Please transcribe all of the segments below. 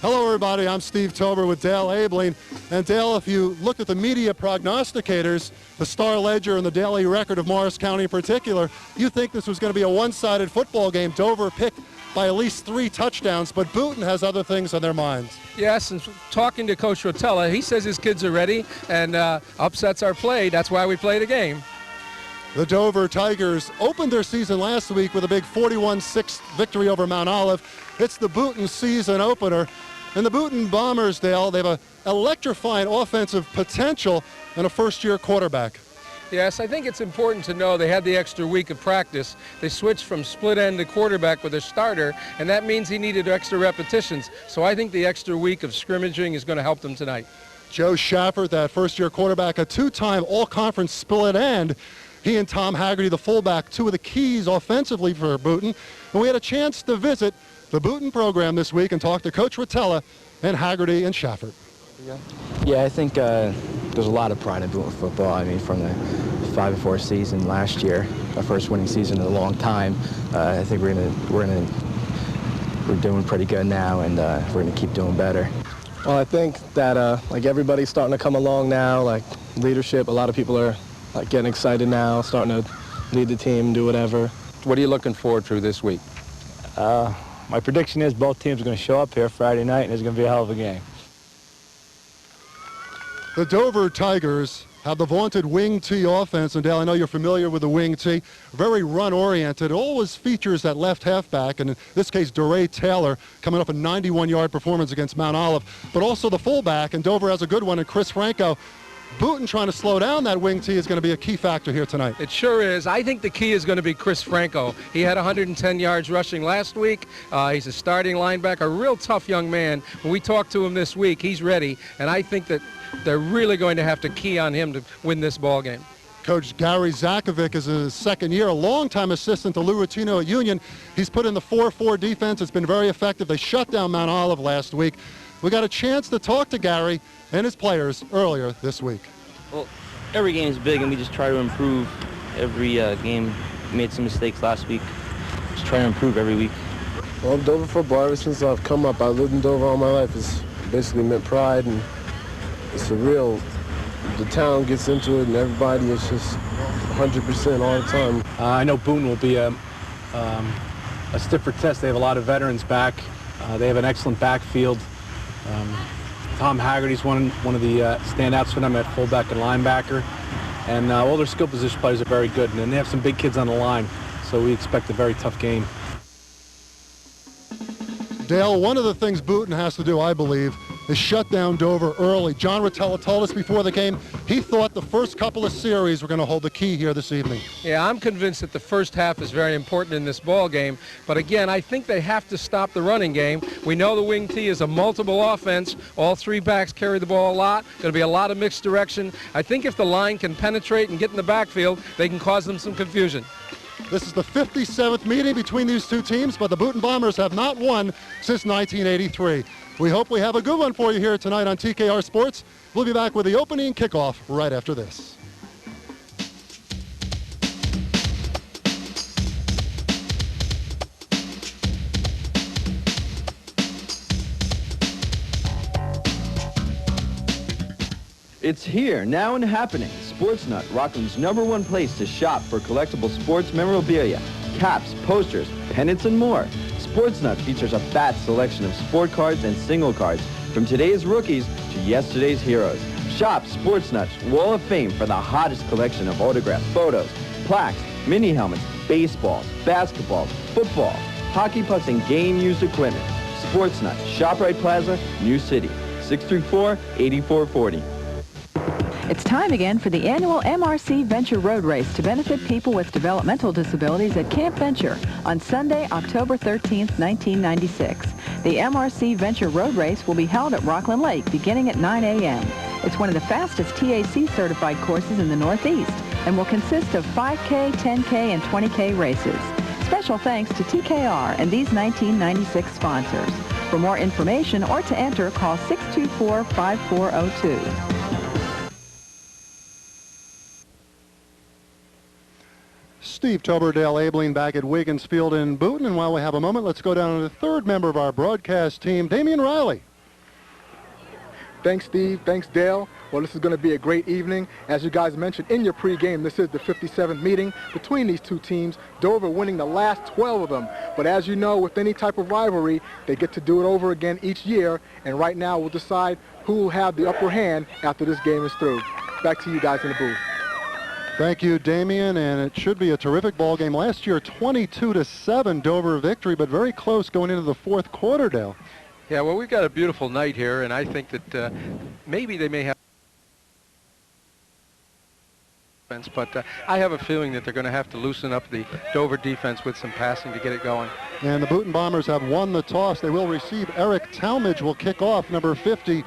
Hello, everybody. I'm Steve Tober with Dale Abeling. And Dale, if you look at the media prognosticators, the Star-Ledger and the Daily Record of Morris County in particular, you think this was going to be a one-sided football game. Dover picked by at least 3 touchdowns, but Boonton has other things on their minds. Yes, and talking to Coach Rotella, he says his kids are ready, and upsets are played. That's why we play the game. The Dover Tigers opened their season last week with a big 41-6 victory over Mount Olive. It's the Boonton season opener. And the Boonton Bombers, Dale, they have an electrifying offensive potential and a first-year quarterback. Yes, I think it's important to know they had the extra week of practice. They switched from split end to quarterback with their starter, and that means he needed extra repetitions. So I think the extra week of scrimmaging is going to help them tonight. Joe Schaffert, that first-year quarterback, a 2-time all-conference split end. He and Tom Haggerty, the fullback, 2 of the keys offensively for Boonton. And we had a chance to visit the Boonton program this week and talk to Coach Rotella and Haggerty and Schaffert. Yeah, I think there's a lot of pride in Boonton football. I mean, from the 5-4 season last year, our first winning season in a long time, I think we're doing pretty good now, and we're gonna keep doing better. Well, I think that like everybody's starting to come along now, like leadership. A lot of people are like getting excited now, starting to lead the team, do whatever. What are you looking forward to this week? My prediction is both teams are going to show up here Friday night, and it's going to be a hell of a game. The Dover Tigers have the vaunted wing T offense, and Dale, I know you're familiar with the wing T. Very run-oriented. It always features that left halfback, and in this case, DeRay Taylor, coming up a 91-yard performance against Mount Olive, but also the fullback, and Dover has a good one, and Chris Franco. Boonton trying to slow down that wing T is going to be a key factor here tonight. It sure is. I think the key is going to be Chris Franco. He had 110 yards rushing last week. He's a starting linebacker, a real tough young man. When we talked to him this week, he's ready, and I think that they're really going to have to key on him to win this ball game. Coach Gary Zakovic is his second year, a longtime assistant to Lou Routino at Union. He's put in the 4-4 defense. It's been very effective. They shut down Mount Olive last week. We got a chance to talk to Gary and his players earlier this week. Well, every game is big, and we just try to improve every game. We made some mistakes last week. Just try to improve every week. Well, Dover football, ever since I've come up, I lived in Dover all my life. It's basically meant pride, and it's the town gets into it, and everybody is just 100% all the time. I know Boonton will be a stiffer test. They have a lot of veterans back. They have an excellent backfield. Tom Haggerty's one of the standouts for them at fullback and linebacker. And all their skill position players are very good. And then they have some big kids on the line, so we expect a very tough game. Dale, one of the things Boonton has to do, I believe, is shut down Dover early. John Rotella told us before the game he thought the first couple of series were going to hold the key here this evening. Yeah, I'm convinced that the first half is very important in this ball game. But again, I think they have to stop the running game. We know the wing T is a multiple offense. All 3 backs carry the ball a lot. Going to be a lot of mixed direction. I think if the line can penetrate and get in the backfield, they can cause them some confusion. This is the 57th meeting between these 2 teams, but the Boonton Bombers have not won since 1983. We hope we have a good one for you here tonight on TKR Sports. We'll be back with the opening kickoff right after this. It's here, now and happening. Sports Nut, Rockland's #1 place to shop for collectible sports memorabilia, caps, posters, pennants, and more. Sports Nut features a vast selection of sport cards and single cards, from today's rookies to yesterday's heroes. Shop Sports Nut's Wall of Fame for the hottest collection of autographed photos, plaques, mini helmets, baseballs, basketballs, footballs, hockey pucks, and game-used equipment. Sports Nut, ShopRite Plaza, New City, 634-8440. It's time again for the annual MRC Venture Road Race to benefit people with developmental disabilities at Camp Venture on Sunday, October 13th, 1996. The MRC Venture Road Race will be held at Rockland Lake beginning at 9 a.m. It's one of the fastest TAC certified courses in the Northeast and will consist of 5K, 10K, and 20K races. Special thanks to TKR and these 1996 sponsors. For more information or to enter, call 624-5402. Steve Tober, Dale Abeling back at Wiggins Field in Boonton. And while we have a moment, let's go down to the third member of our broadcast team, Damian Riley. Thanks, Steve. Thanks, Dale. Well, this is going to be a great evening. As you guys mentioned in your pregame, this is the 57th meeting between these two teams, Dover winning the last 12 of them. But as you know, with any type of rivalry, they get to do it over again each year. And right now, we'll decide who will have the upper hand after this game is through. Back to you guys in the booth. Thank you, Damian, and it should be a terrific ball game. Last year, 22-7 Dover victory, but very close going into the fourth quarter, Dale. Yeah, well, we've got a beautiful night here, and I think that maybe they may have defense, but I have a feeling that they're going to have to loosen up the Dover defense with some passing to get it going. And the Boonton Bombers have won the toss. They will receive. Eric Talmadge will kick off, number 50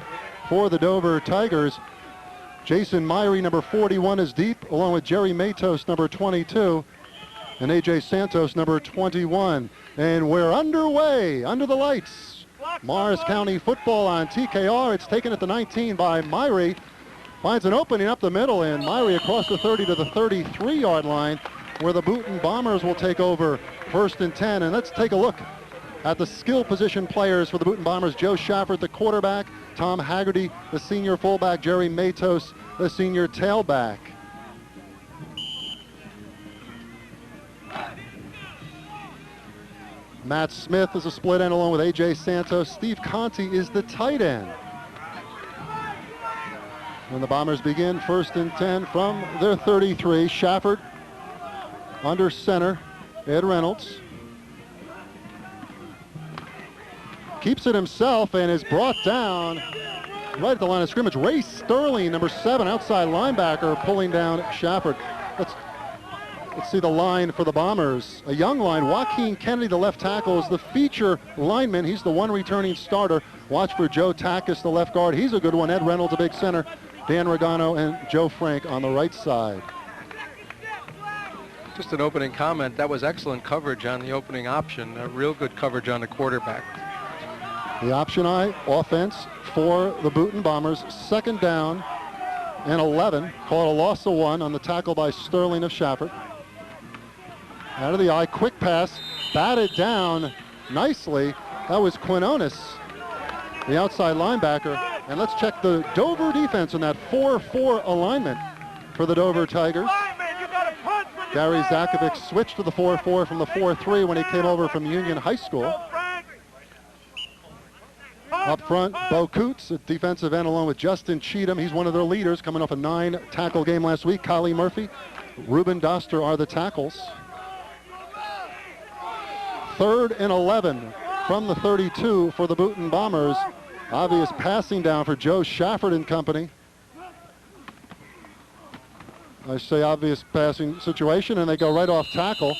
for the Dover Tigers. Jason Myrie, number 41, is deep, along with Jerry Matos, number 22, and A.J. Santos, number 21. And we're underway, under the lights. Morris County football on TKR. It's taken at the 19 by Myrie. Finds an opening up the middle, and Myrie across the 30 to the 33-yard line, where the Boonton Bombers will take over first and 10. And let's take a look at the skill position players for the Boonton Bombers. Joe Shafford, the quarterback. Tom Haggerty, the senior fullback. Jerry Matos, the senior tailback. Matt Smith is a split end along with A.J. Santos. Steve Conti is the tight end. When the Bombers begin, first and 10 from their 33. Shafford under center. Ed Reynolds keeps it himself and is brought down right at the line of scrimmage. Ray Sterling, number 7, outside linebacker, pulling down Shafford. Let's see the line for the Bombers. A young line. Joaquin Kennedy, the left tackle, is the feature lineman. He's the one returning starter. Watch for Joe Takis, the left guard. He's a good one. Ed Reynolds, a big center. Dan Regano and Joe Frank on the right side. Just an opening comment. That was excellent coverage on the opening option. A real good coverage on the quarterback. The option I offense for the Boonton Bombers. Second down and 11. Called a loss of 1 on the tackle by Sterling of Shafford. Out of the eye, quick pass, batted down nicely. That was Quinones, the outside linebacker. And let's check the Dover defense in that 4-4 alignment for the Dover Tigers. Gary Zakovic switched to the 4-4 from the 4-3 when he came over from Union High School. Up front, Bo Coots, a defensive end, along with Justin Cheatham. He's one of their leaders, coming off a 9-tackle game last week. Kylie Murphy, Ruben Doster are the tackles. Third and 11 from the 32 for the Boonton Bombers. Obvious passing down for Joe Shafford and company. I say obvious passing situation, and they go right off tackle.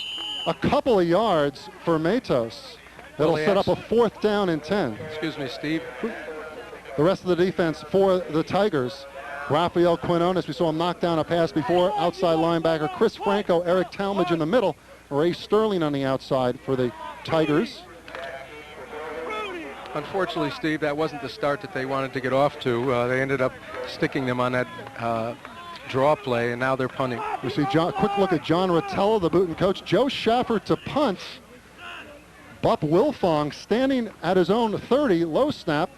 A couple of yards for Matos. That'll set up a 4th down and 10. Excuse me, Steve. The rest of the defense for the Tigers. Rafael Quinones, we saw him knock down a pass before. Outside linebacker Chris Franco, Eric Talmadge in the middle. Ray Sterling on the outside for the Tigers. Unfortunately, Steve, that wasn't the start that they wanted to get off to. They ended up sticking them on that draw play, and now they're punting. We see quick look at John Rotella, the Boonton coach. Joe Shafford to punt. Bup Wilfong standing at his own 30, low snap.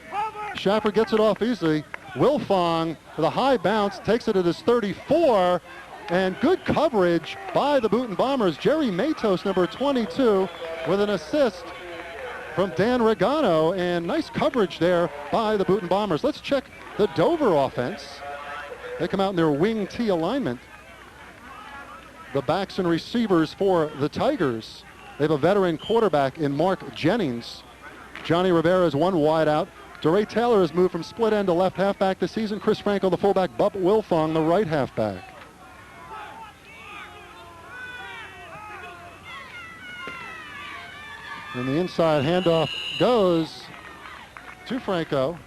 Shafford gets it off easily. Wilfong with a high bounce, takes it at his 34, and good coverage by the Boonton Bombers. Jerry Matos, number 22, with an assist from Dan Regano, and nice coverage there by the Boonton Bombers. Let's check the Dover offense. They come out in their wing T alignment. The backs and receivers for the Tigers. They have a veteran quarterback in Mark Jennings. Johnny Rivera is one wide out. DeRay Taylor has moved from split end to left halfback this season. Chris Franco, the fullback. Bup Wilfong, the right halfback. And the inside handoff goes to Franco.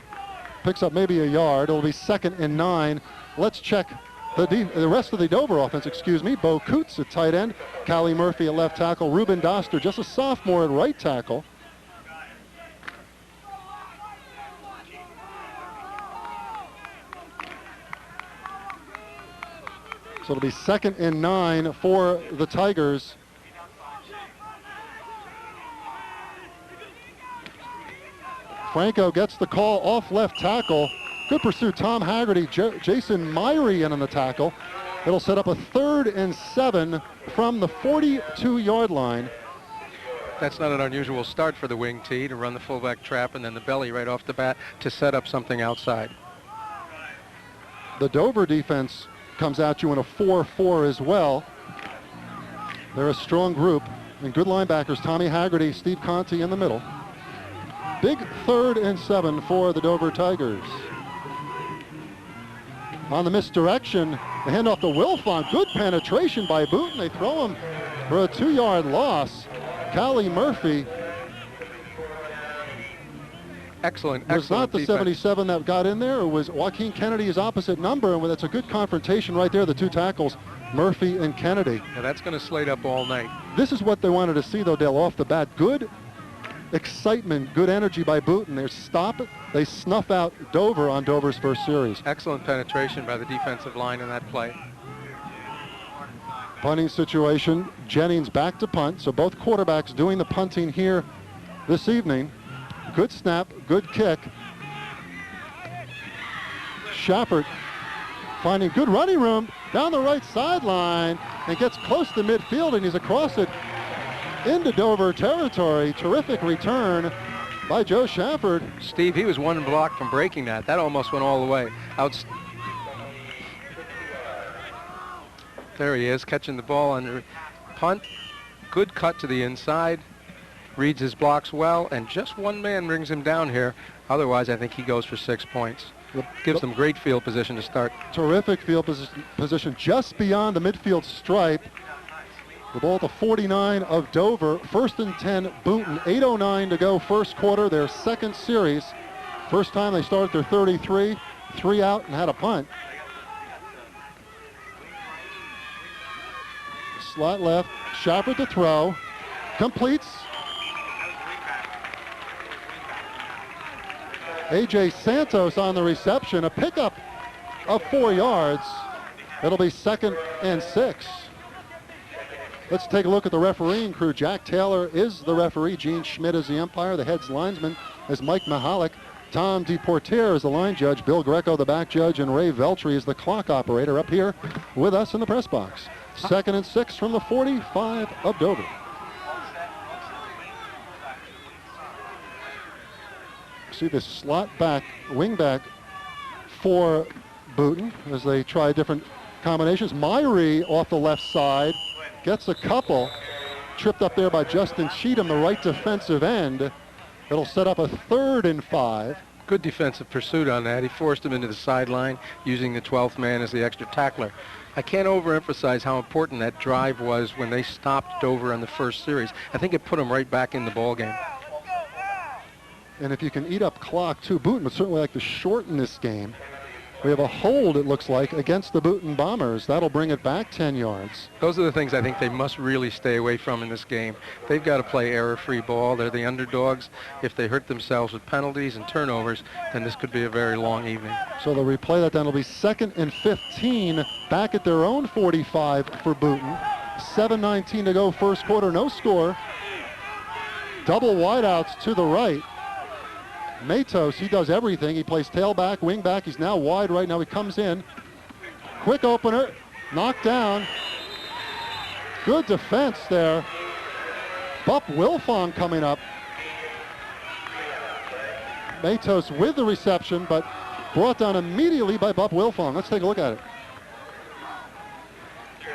Picks up maybe a yard. It'll be 2nd and 9. Let's check the rest of the Dover offense, Bo Coots at tight end. Callie Murphy at left tackle. Ruben Doster, just a sophomore at right tackle. So it'll be 2nd and 9 for the Tigers. Franco gets the call off left tackle. Good pursuit. Tom Haggerty, Jason Myrie in on the tackle. It'll set up a 3rd and 7 from the 42-yard line. That's not an unusual start for the wing T, to run the fullback trap and then the belly right off the bat to set up something outside. The Dover defense comes at you in a 4-4 as well. They're a strong group and good linebackers. Tommy Haggerty, Steve Conti in the middle. Big 3rd and 7 for the Dover Tigers. On the misdirection, the handoff to Wilfong. Good penetration by Booten. They throw him for a 2-yard loss. Callie Murphy. Excellent, It was not the defense. 77 that got in there. It was Joaquin Kennedy's opposite number, and that's a good confrontation right there, the two tackles, Murphy and Kennedy. Now that's going to slate up all night. This is what they wanted to see, though, Dale, off the bat. Good excitement, good energy by Booten. They stop it. They snuff out Dover on Dover's first series. Excellent penetration by the defensive line in that play. Punting situation, Jennings back to punt. So both quarterbacks doing the punting here this evening. Good snap, good kick. Schaffert finding good running room down the right sideline and gets close to midfield, and he's across it into Dover territory. Terrific return by Joe Schaffert. Steve, he was one block from breaking that. That almost went all the way. There he is, catching the ball on the punt. Good cut to the inside. Reads his blocks well, and just one man brings him down here. Otherwise, I think he goes for 6 points. Gives them great field position to start. Terrific field position just beyond the midfield stripe. The ball at the 49 of Dover. 1st and 10, Booten. 8:09 to go, first quarter, their second series. First time they started their 33, 3 out and had a punt. Slot left, Schaffert to throw, completes. A.J. Santos on the reception, a pickup of 4 yards. It'll be 2nd and 6. Let's take a look at the refereeing crew. Jack Taylor is the referee. Gene Schmidt is the umpire. The head's linesman is Mike Mahalik. Tom DePortier is the line judge. Bill Greco, the back judge, and Ray Veltri is the clock operator up here with us in the press box. 2nd and 6 from the 45 of Dover. See this slot back, wing back for Booten as they try different combinations. Myrie off the left side gets a couple. Tripped up there by Justin Cheatham, the right defensive end. It'll set up a 3rd and 5. Good defensive pursuit on that. He forced him into the sideline using the 12th man as the extra tackler. I can't overemphasize how important that drive was when they stopped Dover in the first series. I think it put them right back in the ball game. And if you can eat up clock too, Booten would certainly like to shorten this game. We have a hold, it looks like, against the Booten Bombers. That'll bring it back 10 yards. Those are the things I think they must really stay away from in this game. They've got to play error-free ball. They're the underdogs. If they hurt themselves with penalties and turnovers, then this could be a very long evening. So they'll replay that. Then it'll be 2nd and 15 back at their own 45 for Booten. 7:19 to go, first quarter, no score. Double wideouts to the right. Matos, he does everything. He plays tailback, wing back. He's now wide right now. He comes in. Quick opener, knocked down. Good defense there. Bup Wilfong coming up. Matos with the reception, but brought down immediately by Bup Wilfong. Let's take a look at it.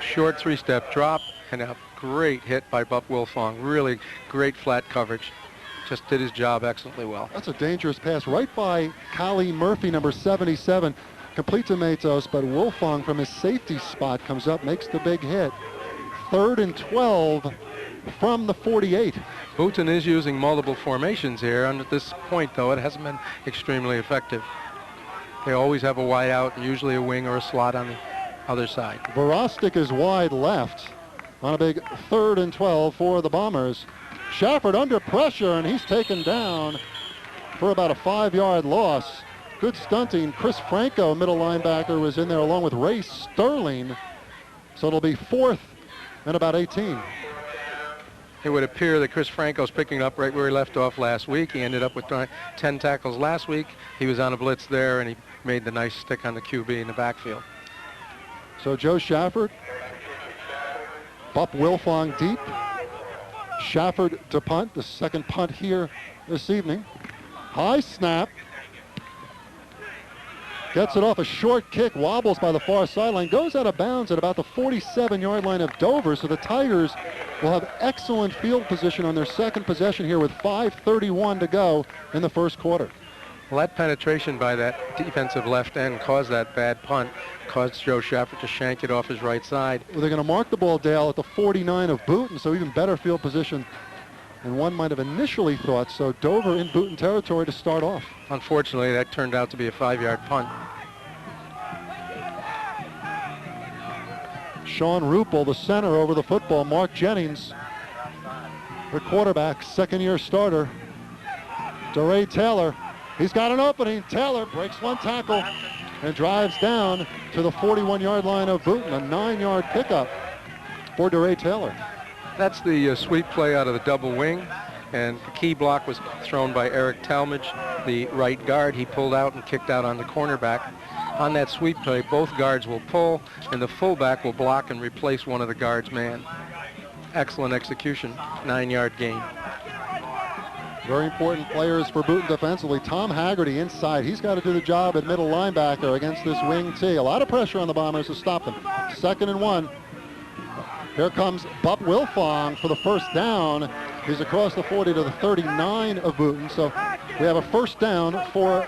Short 3-step drop and a great hit by Bup Wilfong. Really great flat coverage. Just did his job excellently well. That's a dangerous pass right by Callie Murphy, number 77. Complete to Matos, but Wilfong from his safety spot comes up, makes the big hit. 3rd and 12 from the 48. Booten is using multiple formations here. And at this point, though, it hasn't been extremely effective. They always have a wide out and usually a wing or a slot on the other side. Verostic is wide left on a big 3rd and 12 for the Bombers. Schaffert under pressure, and he's taken down for about a 5-yard loss. Good stunting. Chris Franco, middle linebacker, was in there along with Ray Sterling. So it'll be 4th and about 18. It would appear that Chris Franco's picking up right where he left off last week. He ended up with 10 tackles last week. He was on a blitz there, and he made the nice stick on the QB in the backfield. So Joe Shafford, Bup Wilfong deep. Shafford to punt, the second punt here this evening. High snap. Gets it off a short kick, wobbles by the far sideline, goes out of bounds at about the 47-yard line of Dover. So the Tigers will have excellent field position on their second possession here with 5:31 to go in the first quarter. Well, that penetration by that defensive left end caused that bad punt, caused Joe Shafford to shank it off his right side. Well, they're going to mark the ball, Dale, at the 49 of Boonton, so even better field position than one might have initially thought. So Dover in Boonton territory to start off. Unfortunately, that turned out to be a 5-yard punt. Sean Ruppel, the center, over the football. Mark Jennings, the quarterback, second-year starter. DeRay Taylor, he's got an opening. Taylor breaks one tackle and drives down to the 41-yard line of Boonton. A 9-yard pickup for DeRay Taylor. That's the sweep play out of the double wing, and the key block was thrown by Eric Talmadge, the right guard. He pulled out and kicked out on the cornerback. On that sweep play, both guards will pull, and the fullback will block and replace one of the guard's man. Excellent execution, 9-yard gain. Very important players for Boonton defensively. Tom Haggerty inside. He's got to do the job at middle linebacker against this wing T. A lot of pressure on the Bombers to stop them. 2nd and 1. Here comes Bup Wilfong for the first down. He's across the 40 to the 39 of Boonton. So we have a first down for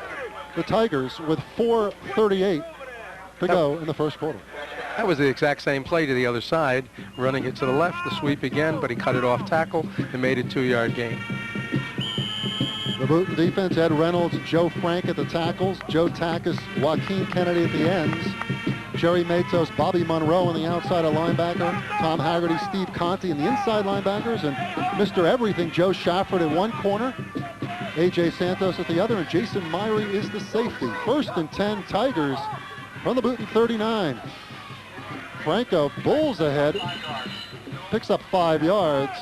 the Tigers with 4:38 to go in the first quarter. That was the exact same play to the other side, running it to the left, the sweep again, but he cut it off tackle and made a 2-yard gain. The Boonton defense, Ed Reynolds, Joe Frank at the tackles, Joe Takis, Joaquin Kennedy at the ends, Jerry Matos, Bobby Monroe on the outside of linebacker, Tom Haggerty, Steve Conti in the inside linebackers, and Mr. Everything, Joe Shafford in one corner, A.J. Santos at the other, and Jason Myrie is the safety. 1st and 10 Tigers from the Boonton 39. Franco bulls ahead, picks up 5 yards,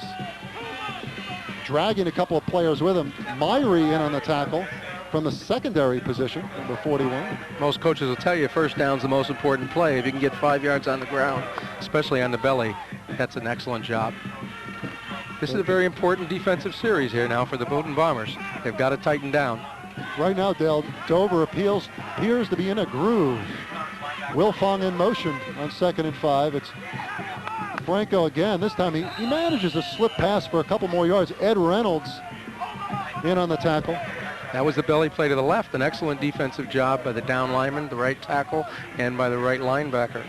dragging a couple of players with him. Myrie in on the tackle from the secondary position, number 41. Most coaches will tell you first down's the most important play. If you can get 5 yards on the ground, especially on the belly, that's an excellent job. This is a very important defensive series here now for the Boonton Bombers. They've got to tighten down. Right now, Dale, Dover appears to be in a groove. Wilfong in motion on 2nd and 5. It's Franco again. This time he manages a slip pass for a couple more yards. Ed Reynolds in on the tackle. That was the belly play to the left. An excellent defensive job by the down lineman, the right tackle, and by the right linebacker.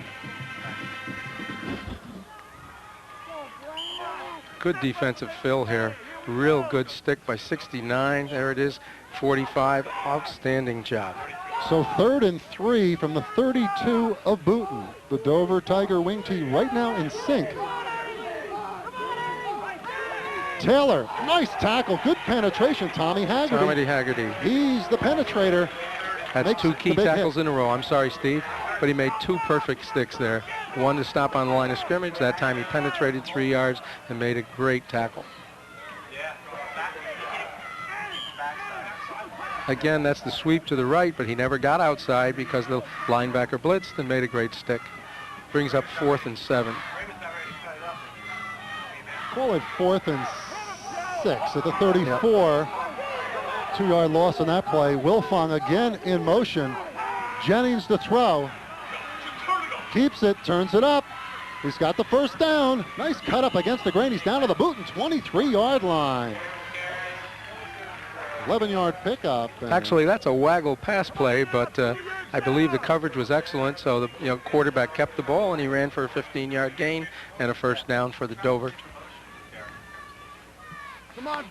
Good defensive fill here. Real good stick by 69. There it is, 45. Outstanding job. So 3rd and 3 from the 32 of Boonton. The Dover Tiger wing team right now in sync. Taylor, nice tackle, good penetration. Tommy Haggerty. Tommy Haggerty. He's the penetrator. That's 2 key tackles in a row. I'm sorry, Steve, but he made 2 perfect sticks there. One to stop on the line of scrimmage. That time he penetrated 3 yards and made a great tackle. Again, that's the sweep to the right, but he never got outside because the linebacker blitzed and made a great stick. Brings up 4th and 7. Call it 4th and 6 at the 34. 2-yard loss on that play. Wilfong again in motion. Jennings to throw. Keeps it, turns it up. He's got the first down. Nice cut up against the grain. He's down to the Boonton 23-yard line. 11-yard pickup. Actually, that's a waggle pass play, but I believe the coverage was excellent, so the quarterback kept the ball, and he ran for a 15-yard gain and a first down for the Dover.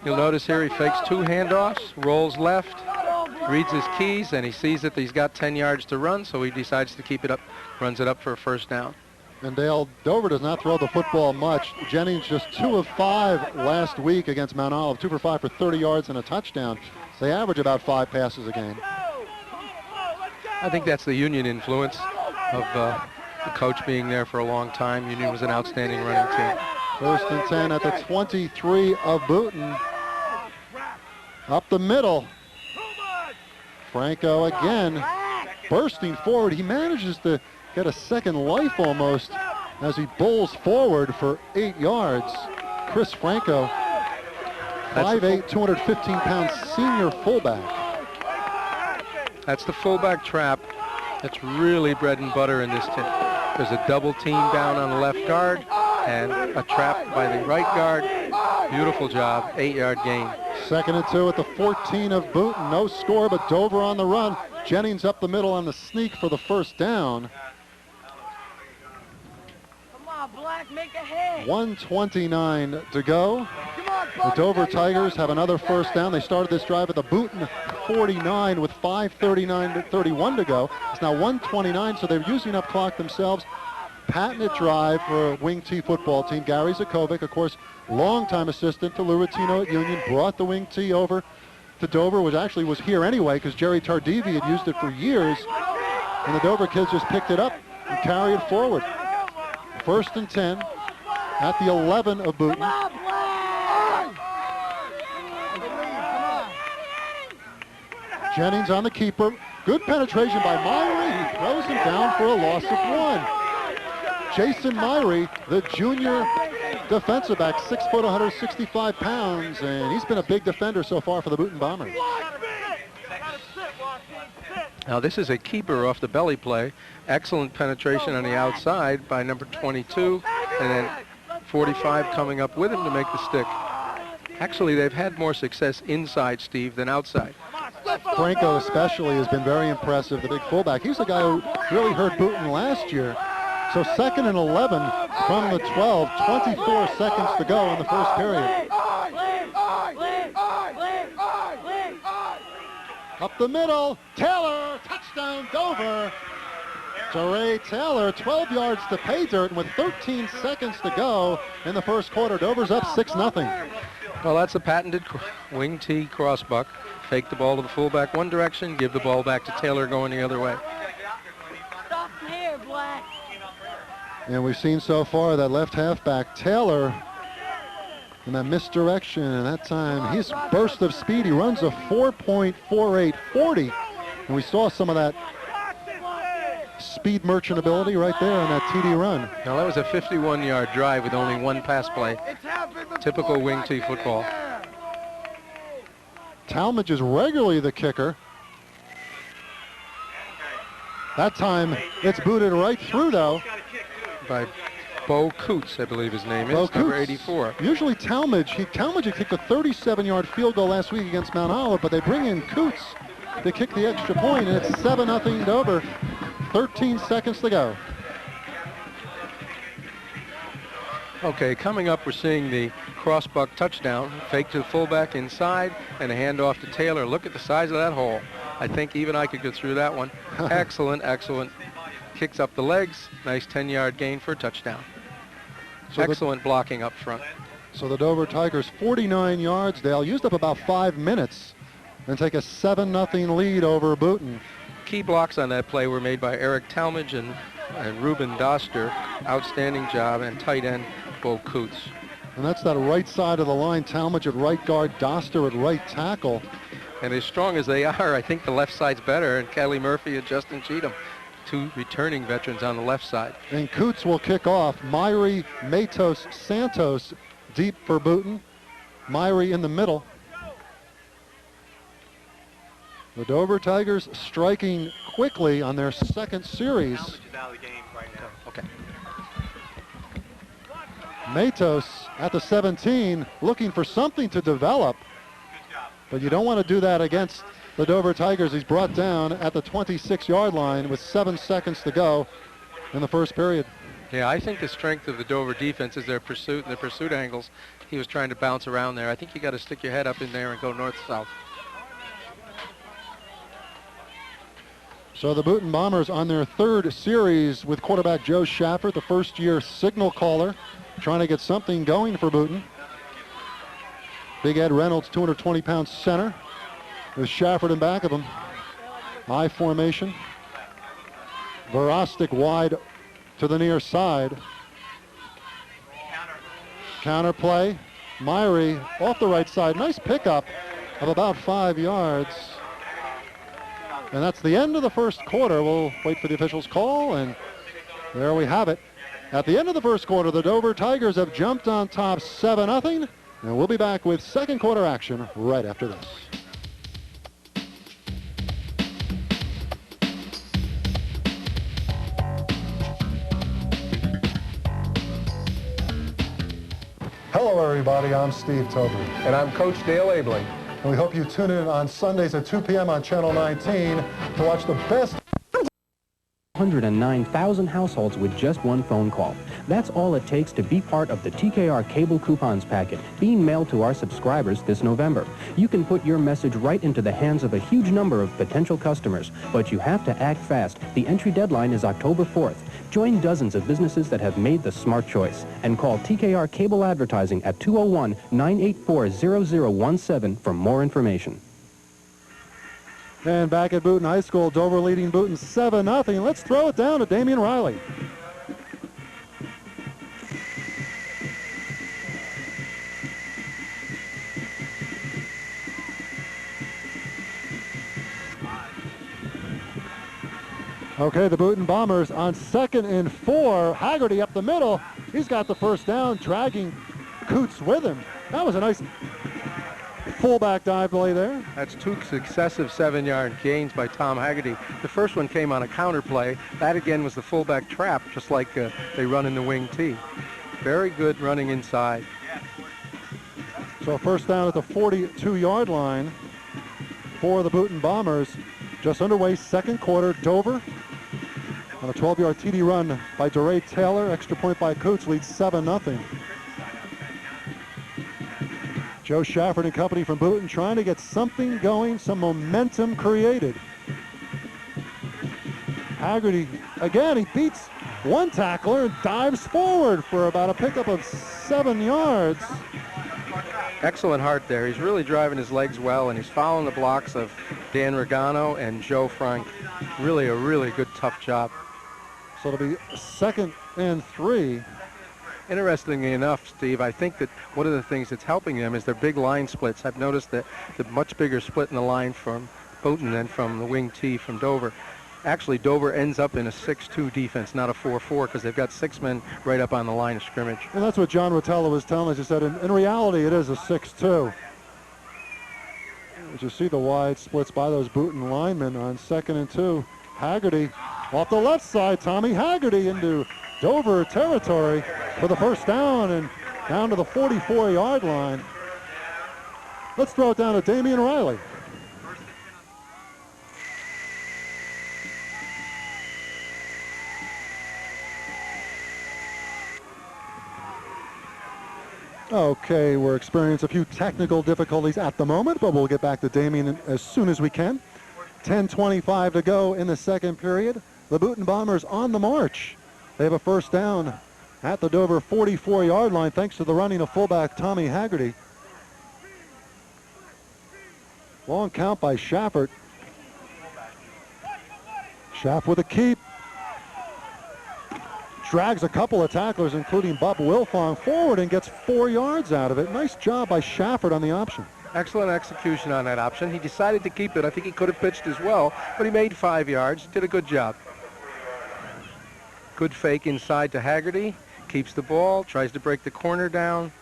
You'll notice here he fakes 2 handoffs, rolls left, reads his keys, and he sees that he's got 10 yards to run, so he decides to keep it up, runs it up for a first down. And Dale, Dover does not throw the football much. Jennings just 2 of 5 last week against Mount Olive, 2 for 5 for 30 yards and a touchdown. They average about 5 passes a game. I think that's the Union influence of the coach being there for a long time. Union was an outstanding running team. 1st and 10 at the 23 of Boonton. Up the middle. Franco again bursting forward. He manages to get a second life almost as he bowls forward for 8 yards. Chris Franco, 5'8", 215-pound senior fullback. That's the fullback trap. That's really bread and butter in this team. There's a double team down on the left guard and a trap by the right guard. Beautiful job, 8-yard gain. 2nd and 2 at the 14 of Boonton. No score, but Dover on the run. Jennings up the middle on the sneak for the first down. Come on, Black, make a hit. 1:29 to go. The Dover Tigers have another first down. They started this drive at the Boonton 49 with 5:31 to go. It's now 1:29, so they're using up clock themselves. Patented drive for a wing T football team. Gary Zakovic, of course, longtime assistant to Lou Rattino at Union, brought the wing T over to Dover, which actually was here anyway because Jerry Tardivi had used it for years. And the Dover kids just picked it up and carried it forward. 1st and 10 at the 11 of Boonton. Jennings on the keeper. Good penetration by Myrie. He throws him down for a loss of 1. Jason Myrie, the junior defensive back, 6 foot, 165 pounds, and he's been a big defender so far for the Boonton Bombers. Now this is a keeper off the belly play. Excellent penetration on the outside by number 22, and then 45 coming up with him to make the stick. Actually, they've had more success inside, Steve, than outside. Franco especially has been very impressive, the big fullback. He's the guy who really hurt Boonton last year. So 2nd and 11 from the 12, 24 seconds to go in the first period. Up the middle, Taylor, touchdown Dover. DeRay Taylor, 12 yards to pay dirt, and with 13 seconds to go in the first quarter, Dover's up 6-0. Well, that's a patented wing T crossbuck. Fake the ball to the fullback one direction, give the ball back to Taylor going the other way. Stop here, Black. And we've seen so far that left halfback Taylor in that misdirection, and that time his burst of speed, he runs a 4.4840, and we saw some of that speed merchantability right there on that TD run. Now that was a 51-yard drive with only one pass play. Typical wing T football. Talmadge is regularly the kicker. That time it's booted right through though. By Bo Coots, I believe his name Bo is, number Coots. 84. Usually Talmadge had kicked a 37-yard field goal last week against Mount Olive, but they bring in Coots to kick the extra point, and it's 7-0 Dover. 13 seconds to go. Okay, coming up, we're seeing the crossbuck touchdown. Fake to the fullback inside, and a handoff to Taylor. Look at the size of that hole. I think even I could go through that one. Excellent, excellent. Kicks up the legs. Nice 10-yard gain for a touchdown. So excellent blocking up front. So the Dover Tigers 49 yards. They'll used up about 5 minutes and take a 7-0 lead over Boonton. Key blocks on that play were made by Eric Talmadge and Ruben Doster. Outstanding job, and tight end Bo Coots. And that's that right side of the line. Talmadge at right guard, Doster at right tackle. And as strong as they are, I think the left side's better, and Kelly Murphy and Justin Cheatham, two returning veterans on the left side. And Coots will kick off. Myrie, Matos, Santos deep for Boonton. Myrie in the middle. The Dover Tigers striking quickly on their second series. Okay. Matos at the 17, looking for something to develop. But you don't want to do that against the Dover Tigers. He's brought down at the 26-yard line with 7 seconds to go in the first period. Yeah, I think the strength of the Dover defense is their pursuit and the pursuit angles. He was trying to bounce around there. I think you got to stick your head up in there and go north-south. So the Boonton Bombers on their third series with quarterback Joe Schaffert, the first-year signal caller, trying to get something going for Boonton. Big Ed Reynolds, 220-pound center, with Schaffert in back of him. I formation. Verostic wide to the near side. Counter play. Myrie off the right side. Nice pickup of about 5 yards. And that's the end of the first quarter. We'll wait for the officials' call, and there we have it. At the end of the first quarter, the Dover Tigers have jumped on top 7-0, and we'll be back with second quarter action right after this. Hello, everybody. I'm Steve Tober. And I'm Coach Dale Abeling. And we hope you tune in on Sundays at 2 p.m. on Channel 19 to watch the best 109,000 households with just one phone call. That's all it takes to be part of the TKR Cable Coupons packet being mailed to our subscribers this November. You can put your message right into the hands of a huge number of potential customers, but you have to act fast. The entry deadline is October 4th. Join dozens of businesses that have made the smart choice and call TKR Cable Advertising at 201-984-0017 for more information. And back at Boonton High School, Dover leading Boonton 7-0. Let's throw it down to Damian Riley. Okay, the Boonton Bombers on 2nd and 4. Haggerty up the middle. He's got the first down, dragging Coots with him. That was a nice fullback dive play there. That's 2 successive 7-yard gains by Tom Haggerty. The first one came on a counter play. That again was the fullback trap, just like they run in the wing T. Very good running inside. So first down at the 42-yard line for the Boonton Bombers. Just underway, second quarter. Dover on a 12-yard TD run by DeRay Taylor. Extra point by Coots leads 7-0. Joe Shafford and company from Boonton trying to get something going, some momentum created. Haggerty, again, he beats one tackler and dives forward for about a pickup of 7 yards. Excellent heart there. He's really driving his legs well, and he's following the blocks of Dan Regano and Joe Frank. Really a really good, tough job. So it'll be 2nd and 3. Interestingly enough, Steve, I think that one of the things that's helping them is their big line splits. I've noticed that the much bigger split in the line from Boonton than from the wing T from Dover. Actually, Dover ends up in a 6-2 defense, not a 4-4, because they've got 6 men right up on the line of scrimmage. And that's what John Rotella was telling us. He said, in reality, it is a 6-2. As you see the wide splits by those Boonton linemen on 2nd and 2. Haggerty off the left side. Tommy Haggerty into Dover territory for the first down and down to the 44-yard line. Let's throw it down to Damian Riley. Okay, we're experiencing a few technical difficulties at the moment, but we'll get back to Damian as soon as we can. 10:25 to go in the second period. The Boonton Bombers on the march. They have a first down at the Dover 44-yard line thanks to the running of fullback Tommy Haggerty. Long count by Shafford. Schaff with a keep. Drags a couple of tacklers, including Bob Wilfong, forward and gets 4 yards out of it. Nice job by Shafford on the option. Excellent execution on that option. He decided to keep it. I think he could have pitched as well, but he made 5 yards. Did a good job. Good fake inside to Haggerty. Keeps the ball, tries to break the corner down,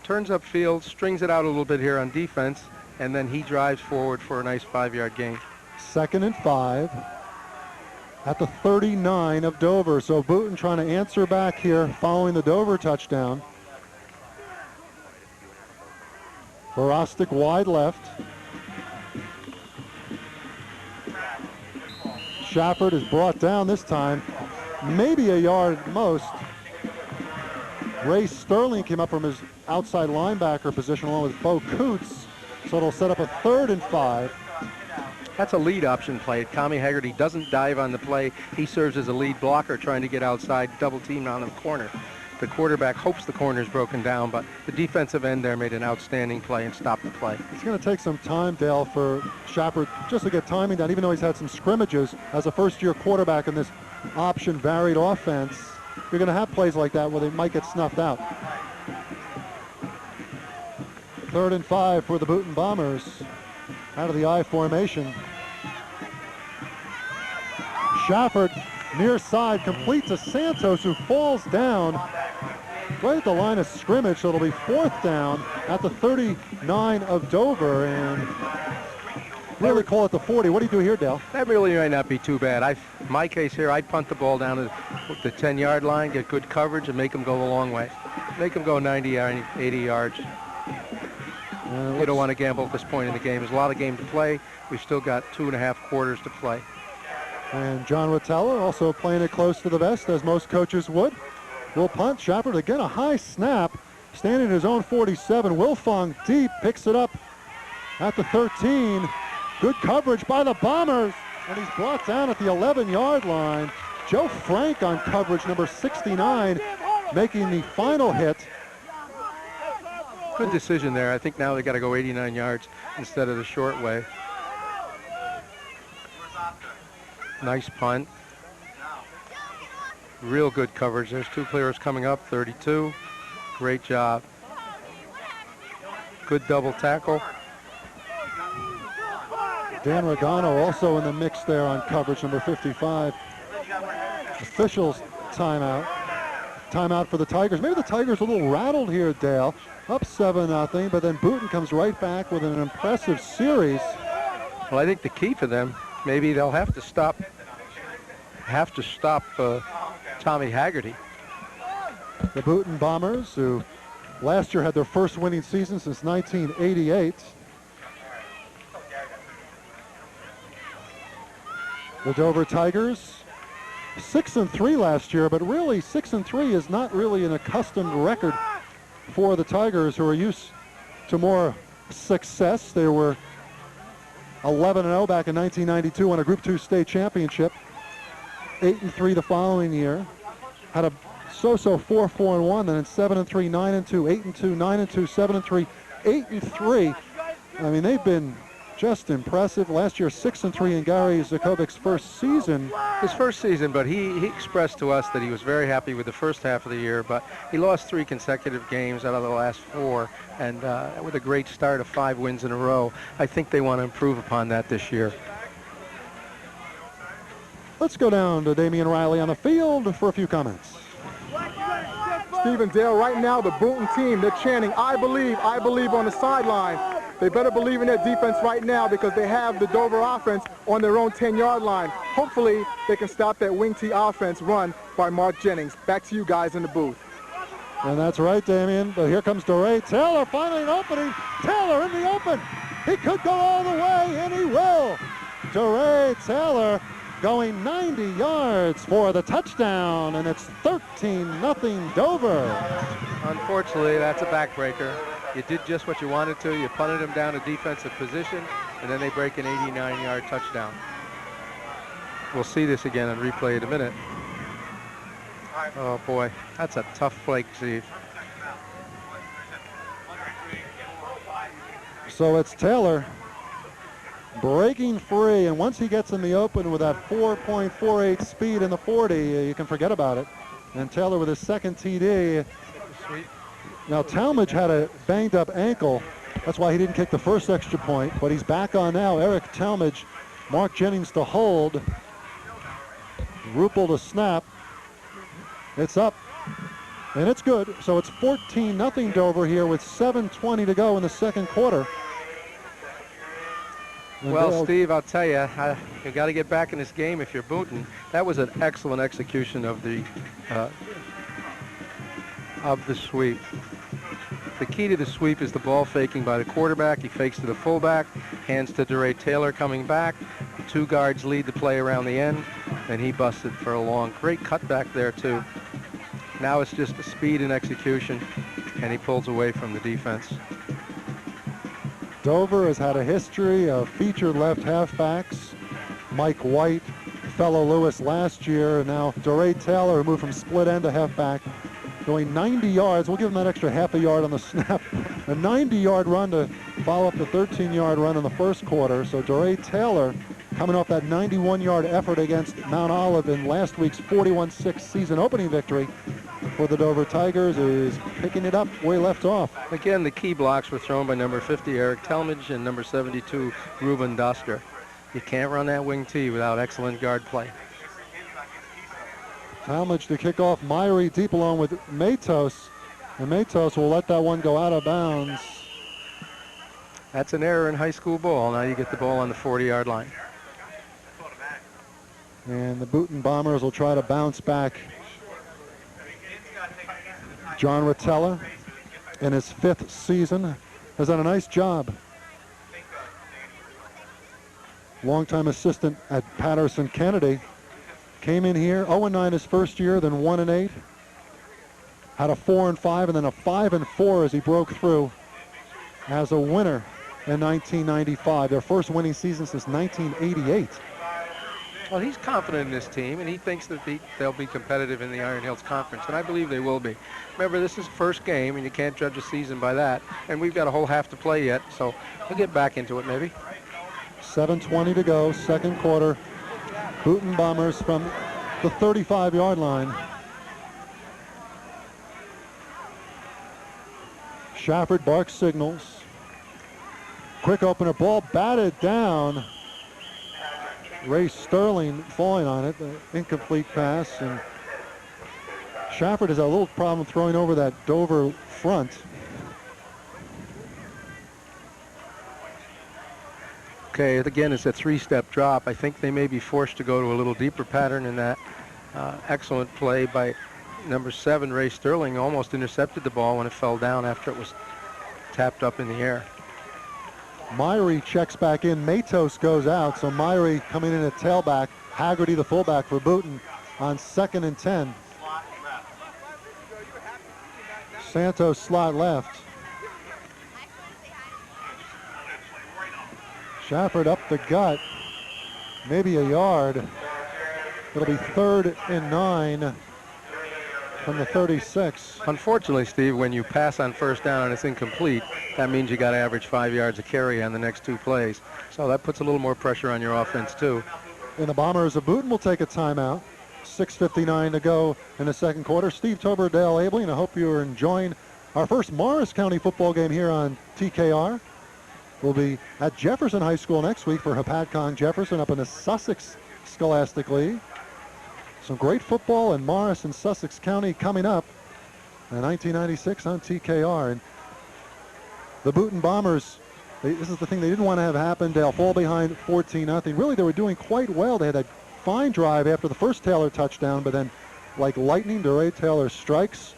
turns upfield, strings it out a little bit here on defense, and then he drives forward for a nice 5-yard gain. 2nd and 5 at the 39 of Dover. So Boonton trying to answer back here following the Dover touchdown. Borostick wide left. Shafford is brought down this time, maybe a yard at most. Ray Sterling came up from his outside linebacker position along with Bo Coots, so it'll set up a 3rd and 5. That's a lead option play. Tommy Haggerty doesn't dive on the play. He serves as a lead blocker trying to get outside, double team on the corner. the quarterback hopes the corner's broken down, but the defensive end there made an outstanding play and stopped the play. It's going to take some time, Dale, for Shepard just to get timing down, even though he's had some scrimmages as a first-year quarterback in this option varied offense. You're going to have plays like that where they might get snuffed out. 3rd and 5 for the Boonton Bombers out of the I formation. Shafford near side, complete to Santos, who falls down right at the line of scrimmage, so it'll be 4th down at the 39 of Dover, and really call it the 40. What do you do here, Dale? That really might not be too bad. In my case here, I'd punt the ball down to the 10-yard line, get good coverage, and make them go a long way. Make them go 90, 80 yards. You don't want to gamble at this point in the game. There's a lot of game to play. We've still got 2.5 quarters to play. And John Rotella also playing it close to the vest, as most coaches would. Will punt. Shepard again, a high snap, standing at his own 47. Wilfong deep, picks it up at the 13. Good coverage by the Bombers, and he's brought down at the 11-yard line. Joe Frank on coverage, number 69, making the final hit. Good decision there. I think now they got to go 89 yards instead of the short way. Nice punt. Real good coverage. There's 2 players coming up, 32. Great job. Good double tackle. Dan Regano also in the mix there on coverage, number 55. Officials timeout. Timeout for the Tigers. Maybe the Tigers a little rattled here, Dale. Up 7-0, but then Boonton comes right back with an impressive series. Well, I think the key for them, maybe they'll have to stop Tommy Haggerty. The Boonton Bombers, who last year had their first winning season since 1988. The Dover Tigers, 6-3 last year, but really 6-3 is not really an accustomed record for the Tigers, who are used to more success. They were 11-0 back in 1992, won a Group 2 state championship. 8-3 the following year. Had a so-so 4-4-1, then in 7-3, 9-2, 8-2, 9-2, 7-3, 8-3. I mean, they've been just impressive. Last year, 6-3 in Gary Zakovic's first season. His first season, but he expressed to us that he was very happy with the first half of the year, but he lost 3 consecutive games out of the last 4, and with a great start of 5 wins in a row. I think they want to improve upon that this year. Let's go down to Damian Riley on the field for a few comments. Stephen Dale, right now the Boonton team, they're chanting, I believe on the sideline. They better believe in their defense right now because they have the Dover offense on their own 10-yard line. Hopefully they can stop that wing T offense run by Mark Jennings. Back to you guys in the booth. And that's right, Damian. But here comes DeRay Taylor, finally an opening. Taylor in the open. He could go all the way, and he will. DeRay Taylor going 90 yards for the touchdown, and it's 13-0 Dover. Unfortunately, that's a backbreaker. You did just what you wanted to. You punted him down to defensive position, and then they break an 89-yard touchdown. We'll see this again on replay in a minute. Oh, boy, that's a tough play, Steve. So it's Taylor breaking free, and once he gets in the open with that 4.48 speed in the 40, you can forget about it. And Taylor with his second TD. Sweet. Now Talmadge had a banged up ankle. That's why he didn't kick the first extra point, but he's back on now. Eric Talmadge, Mark Jennings to hold. Ruppel to snap. It's up, and it's good. So it's 14-0 Dover here with 7:20 to go in the second quarter. Well, Steve, I'll tell you, you got to get back in this game if you're Boonton. That was an excellent execution of the sweep. The key to the sweep is the ball faking by the quarterback. He fakes to the fullback, hands to DeRay Taylor coming back. The 2 guards lead the play around the end, and he busted for a long. Great cutback there, too. Now it's just the speed and execution, and he pulls away from the defense. Dover has had a history of featured left halfbacks. Mike White, fellow Lewis last year, and now DeRay Taylor, who moved from split end to halfback going 90 yards. We'll give him that extra half a yard on the snap. A 90-yard run to follow up the 13-yard run in the first quarter. So DeRay Taylor, coming off that 91-yard effort against Mount Olive in last week's 41-6 season opening victory for the Dover Tigers, is picking it up where he left off. Again, the key blocks were thrown by number 50, Eric Talmadge, and number 72, Ruben Doster. You can't run that wing T without excellent guard play. Talmadge to kick off. Myrie deep along with Matos. And Matos will let that one go out of bounds. That's an error in high school ball. Now you get the ball on the 40-yard line. And the Booten Bombers will try to bounce back. John Rotella, in his 5th season, has done a nice job. Longtime assistant at Patterson-Kennedy. Came in here 0-9 his first year, then 1-8. Had a 4-5 and then a 5-4 as he broke through as a winner in 1995. Their first winning season since 1988. Well, he's confident in this team, and he thinks that they'll be competitive in the Iron Hills Conference, and I believe they will be. Remember, this is the first game, and you can't judge a season by that, and we've got a whole half to play yet, so we'll get back into it maybe. 7:20 to go, second quarter. Booten Bombers from the 35-yard line. Shafford barks signals. Quick opener, ball batted down. Ray Sterling falling on it, incomplete pass, and Shafford has a little problem throwing over that Dover front. Okay, again, it's a 3-step drop. I think they may be forced to go to a little deeper pattern in that. Excellent play by number 7, Ray Sterling. Almost intercepted the ball when it fell down after it was tapped up in the air. Myrie checks back in. Matos goes out, so Myrie coming in at tailback. Haggerty, the fullback for Booten, on 2nd and 10. Santos slot left. Shafford up the gut, maybe a yard. It'll be 3rd and 9 from the 36. Unfortunately, Steve, when you pass on first down and it's incomplete, that means you got to average 5 yards a carry on the next 2 plays. So that puts a little more pressure on your offense, too. And the Bombers of Booten will take a timeout. 6:59 to go in the second quarter. Steve Tober, Dale Abley, and I hope you're enjoying our first Morris County football game here on TKR. We'll be at Jefferson High School next week for Hepatcong Jefferson up in the Sussex Scholastic League. Some great football in Morris and Sussex County coming up in 1996 on TKR. And the Booten Bombers, this is the thing they didn't want to have happen. They'll fall behind 14-0. Really, they were doing quite well. They had a fine drive after the first Taylor touchdown, but then like lightning, DeRay Taylor strikes,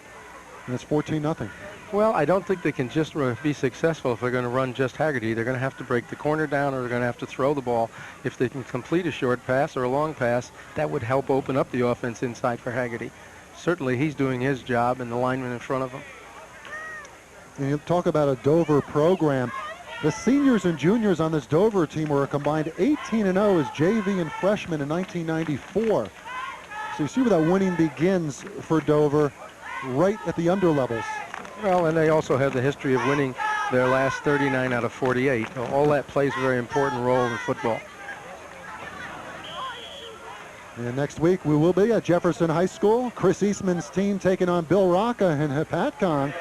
and it's 14-0. Well, I don't think they can just be successful if they're going to run just Haggerty. They're going to have to break the corner down, or they're going to have to throw the ball. If they can complete a short pass or a long pass, that would help open up the offense inside for Haggerty. Certainly, he's doing his job, and the lineman in front of him. And you talk about a Dover program. The seniors and juniors on this Dover team were a combined 18-0 as JV and freshmen in 1994. So you see where that winning begins for Dover, right at the underlevels. Well, and they also have the history of winning their last 39 out of 48. So all that plays a very important role in football. And next week we will be at Jefferson High School. Chris Eastman's team taking on Bill Rocca in Hepatcong.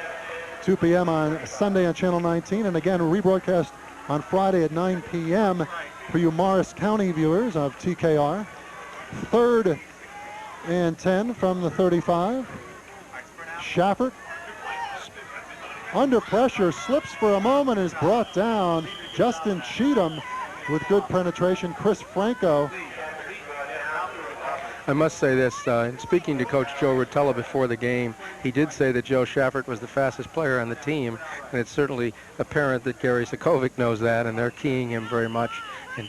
2 p.m. on Sunday on Channel 19. And again, rebroadcast on Friday at 9 p.m. for you Morris County viewers of TKR. 3rd and 10 from the 35. Shafford under pressure, slips for a moment, is brought down. Justin Cheatham with good penetration. Chris Franco. I must say this, speaking to Coach Joe Rotella before the game, he did say that Joe Shafford was the fastest player on the team, and it's certainly apparent that Gary Sokovic knows that, and they're keying him very much. And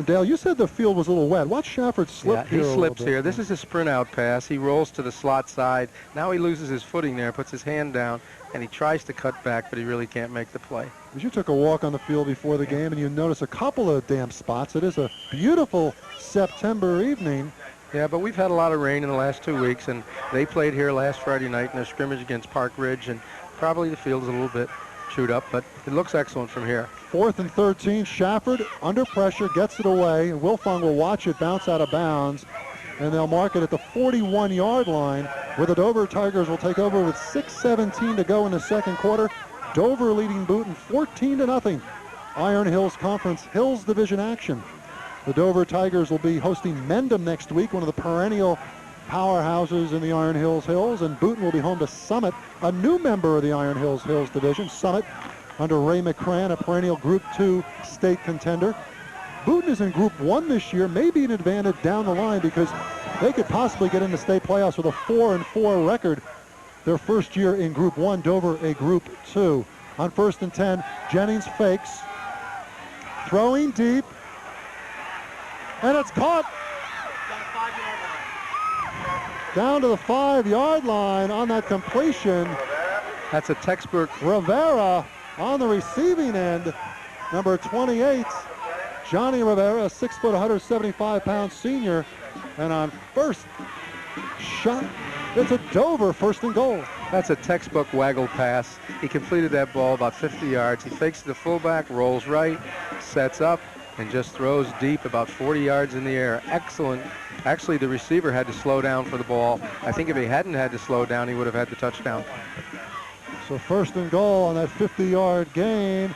Dale, you said the field was a little wet. Watch Shafford slip here. He slips here. This is a sprint out pass. He rolls to the slot side. Now he loses his footing there, puts his hand down, and he tries to cut back, but he really can't make the play. As you took a walk on the field before the game, and you notice a couple of damp spots. It is a beautiful September evening, Yeah, but we've had a lot of rain in the last 2 weeks, and they played here last Friday night in a scrimmage against Park Ridge, and probably the field's a little bit chewed up, but it looks excellent from here. 4th and 13. Shafford under pressure gets it away, and Wilfong will watch it bounce out of bounds, and they'll mark it at the 41-yard line, where the Dover Tigers will take over with 6:17 to go in the second quarter. Dover leading Boonton 14-0. Iron Hills Conference Hills Division action. The Dover Tigers will be hosting Mendham next week, one of the perennial powerhouses in the Iron Hills Hills, and Boonton will be home to Summit, a new member of the Iron Hills Hills Division. Summit under Ray McCran, a perennial Group 2 state contender. Boonton is in Group 1 this year, maybe an advantage down the line because they could possibly get into state playoffs with a 4-4 record their first year in Group 1, Dover a Group 2. On 1st and 10, Jennings fakes, throwing deep, and it's caught down to the 5-yard line on that completion. That's a textbook. Rivera on the receiving end, number 28, Johnny Rivera, a 6', 175-pound senior, and on first shot, it's a Dover 1st and goal. That's a textbook waggle pass. He completed that ball about 50 yards. He fakes the fullback, rolls right, sets up, and just throws deep about 40 yards in the air. Excellent. Actually, the receiver had to slow down for the ball. I think if he hadn't had to slow down, he would have had the touchdown. So 1st and goal on that 50-yard gain.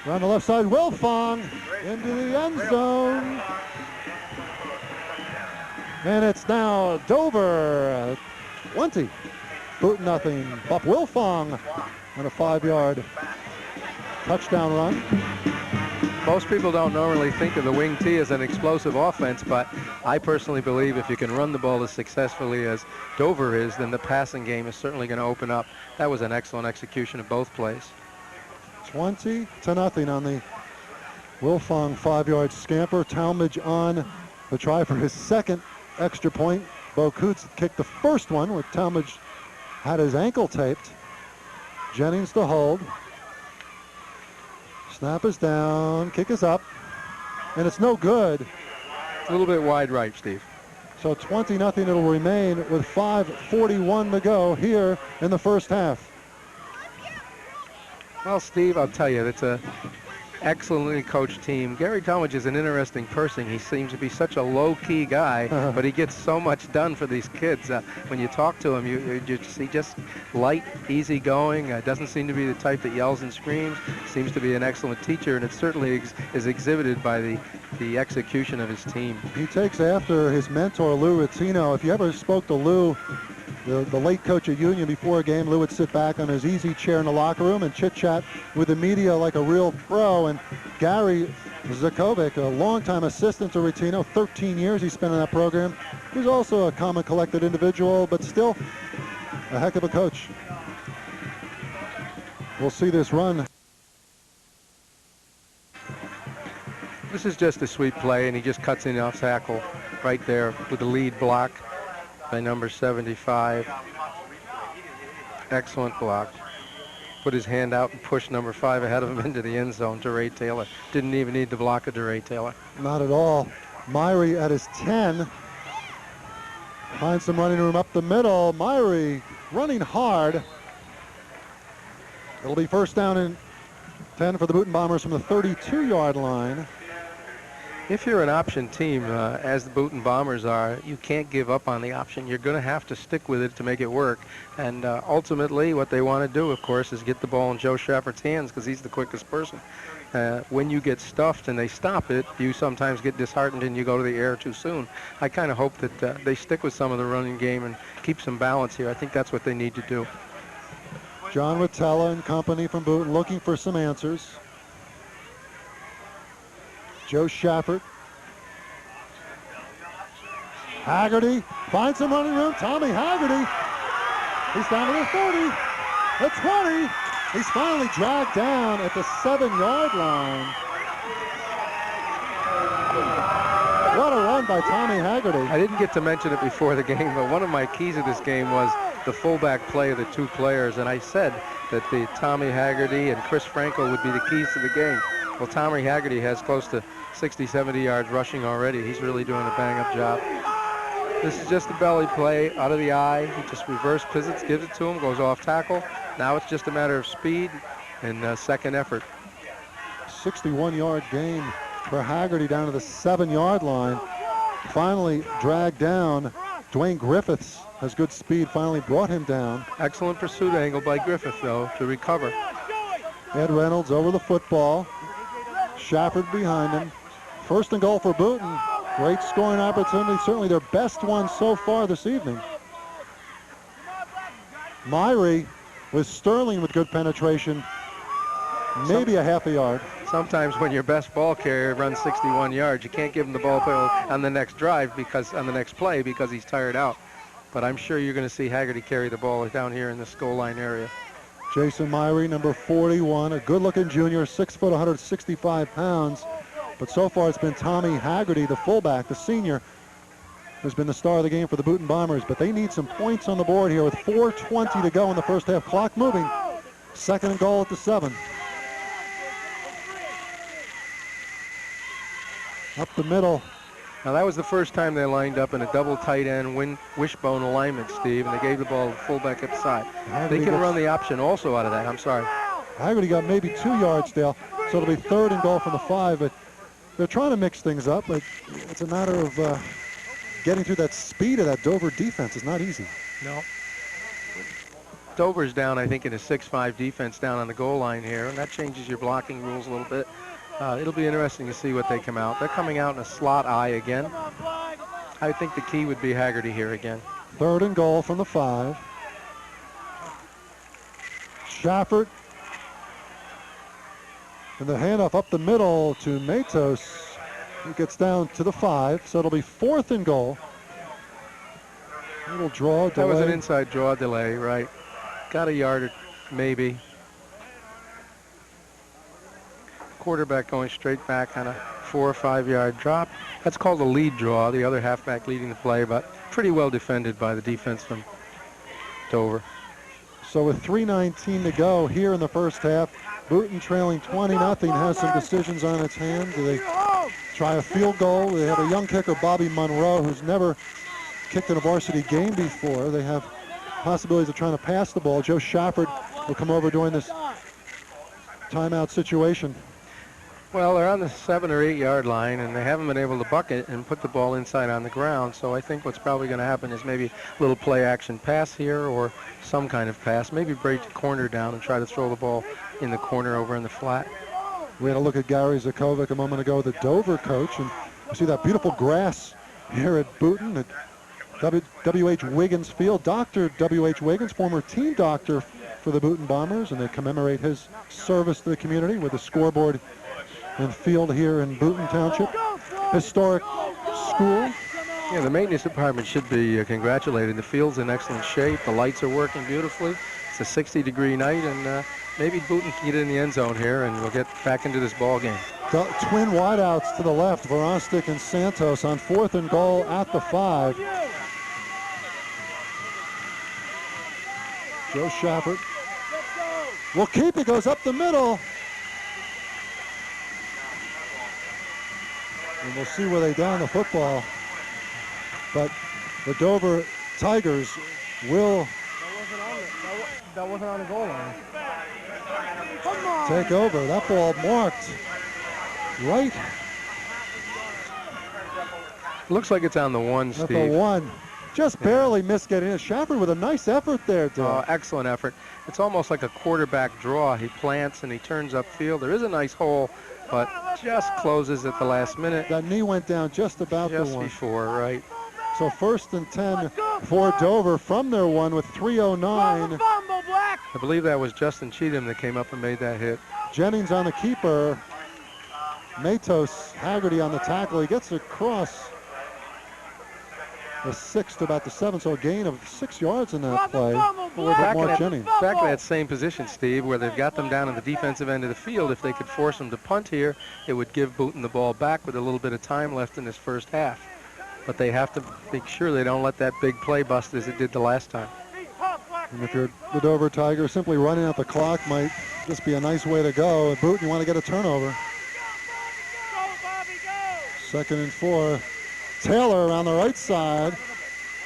Around the left side, Wilfong into the end zone. And it's now Dover 20, Boonton nothing. Buck Wilfong on a 5-yard touchdown run. Most people don't normally think of the wing T as an explosive offense, but I personally believe if you can run the ball as successfully as Dover is, then the passing game is certainly going to open up. That was an excellent execution of both plays. 20-0 on the Wilfong 5-yard scamper. Talmadge on the try for his second extra point. Bo Coots kicked the first one where Talmadge had his ankle taped. Jennings to hold. Snap is down, kick is up, and it's no good. A little bit wide right, Steve. So 20-0 it'll remain with 5:41 to go here in the first half. Well, Steve, I'll tell you, it's a excellently coached team. Gary Talmadge is an interesting person. He seems to be such a low-key guy, but he gets so much done for these kids. When you talk to him, you see just light, easygoing. Doesn't seem to be the type that yells and screams. Seems to be an excellent teacher, and it certainly is exhibited by the execution of his team. He takes after his mentor, Lou Rattino. If you ever spoke to Lou, the late coach at Union, before a game, Lou would sit back on his easy chair in the locker room and chit-chat with the media like a real pro. And Gary Zakovic, a longtime assistant to Rattino, 13 years he spent in that program. He's also a calm and collected individual, but still a heck of a coach. We'll see this run. This is just a sweep play, and he just cuts in off tackle right there with the lead block by number 75. Excellent block. Put his hand out and pushed number 5 ahead of him into the end zone. DeRay Taylor didn't even need to block a DeRay Taylor. Not at all. Myrie at his 10. Finds some running room up the middle. Myrie running hard. It'll be 1st down and 10 for the Boonton Bombers from the 32-yard line. If you're an option team, as the Boonton Bombers are, you can't give up on the option. You're going to have to stick with it to make it work. And ultimately, what they want to do, of course, is get the ball in Joe Shafford's hands because he's the quickest person. When you get stuffed and they stop it, you sometimes get disheartened and you go to the air too soon. I kind of hope that they stick with some of the running game and keep some balance here. I think that's what they need to do. John Rotella and company from Boonton looking for some answers. Joe Shafford. Haggerty finds some running room. Tommy Haggerty. He's down to the 30. The 20. He's finally dragged down at the 7-yard line. What a run by Tommy Haggerty. I didn't get to mention it before the game, but one of my keys of this game was the fullback play of the two players, and I said that the Tommy Haggerty and Chris Franco would be the keys to the game. Well, Tommy Haggerty has close to 60, 70 yards rushing already. He's really doing a bang-up job. This is just a belly play out of the eye. He just reverse pivots, gives it to him, goes off tackle. Now it's just a matter of speed and second effort. 61-yard gain for Haggerty down to the 7-yard line. Finally dragged down. Dwayne Griffiths has good speed, finally brought him down. Excellent pursuit angle by Griffith, though, to recover. Ed Reynolds over the football. Shafford behind him. First and goal for Boonton. Great scoring opportunity, certainly their best one so far this evening. Myrie with Sterling with good penetration, maybe a half a yard. Sometimes when your best ball carrier runs 61 yards, you can't give him the ball on the next drive on the next play because he's tired out. But I'm sure you're going to see Haggerty carry the ball down here in this goal line area. Jason Myrie, number 41, a good-looking junior, 6 foot, 165 pounds. But so far it's been Tommy Haggerty, the fullback, the senior, who's been the star of the game for the Boonton Bombers. But they need some points on the board here with 4:20 to go in the first half. Clock moving. Second and goal at the 7. Up the middle. Now that was the first time they lined up in a double tight end wishbone alignment, Steve, and they gave the ball to the fullback upside. They can run the option also out of that. I'm sorry. Haggerty got maybe 2 yards, Dale, so it'll be third and goal from the 5. But they're trying to mix things up, but it's a matter of getting through that speed of that Dover defense. It's not easy. No. Dover's down, I think, in a 6-5 defense down on the goal line here, and that changes your blocking rules a little bit. It'll be interesting to see what they come out. They're coming out in a slot eye again. I think the key would be Haggerty here again. Third and goal from the 5. Shafford. And the handoff up the middle to Matos. He gets down to the 5, so it'll be fourth and goal. Little draw delay. That was an inside draw delay, right. Got a yard maybe. Quarterback going straight back on a 4 or 5 yard drop. That's called a lead draw, the other halfback leading the play, but pretty well defended by the defense from Dover. So with 3:19 to go here in the first half, Boonton trailing 20-0, has some decisions on its hands. Do they try a field goal? They have a young kicker, Bobby Monroe, who's never kicked in a varsity game before. They have possibilities of trying to pass the ball. Joe Shafford will come over during this timeout situation. Well, they're on the 7 or 8 yard line, and they haven't been able to bucket and put the ball inside on the ground. So I think what's probably going to happen is maybe a little play action pass here or some kind of pass. Maybe break the corner down and try to throw the ball in the corner over in the flat. We had a look at Gary Zakovic a moment ago, the Dover coach, and you see that beautiful grass here at Boonton at W.H. Wiggins Field. Dr. W.H. Wiggins, former team doctor for the Boonton Bombers, and they commemorate his service to the community with a scoreboard and field here in Boonton Township. Historic school. Yeah, the maintenance department should be congratulated. The field's in excellent shape. The lights are working beautifully. It's a 60-degree night, and maybe Boonton can get in the end zone here, and we'll get back into this ball game. The twin wideouts to the left, Vorostic and Santos on fourth and goal at the 5. Joe Shafford will keep it, goes up the middle. And we'll see where they down the football. But the Dover Tigers will That wasn't on the goal line. take over. That ball marked right Looks like it's on the 1, at Steve. the 1. Just barely missed getting it. Shafford with a nice effort there, Dale. Excellent effort. It's almost like a quarterback draw. He plants and he turns upfield. There is a nice hole, but just closes at the last minute. That knee went down just about the 1. Just before, right. So first and 10 for Dover from their 1 with 3:09. I believe that was Justin Cheatham that came up and made that hit. Jennings on the keeper. Matos Haggerty on the tackle. He gets across the 6 to about the 7, so a gain of 6 yards in that play. Well, we're back Mark in Jennings. that same position, Steve, where they've got them down on the defensive end of the field. If they could force them to punt here, it would give Boonton the ball back with a little bit of time left in this first half. But they have to make sure they don't let that big play bust as it did the last time. And if you're the Dover Tigers, simply running out the clock might just be a nice way to go. At Boonton, you want to get a turnover. Second and 4. Taylor on the right side.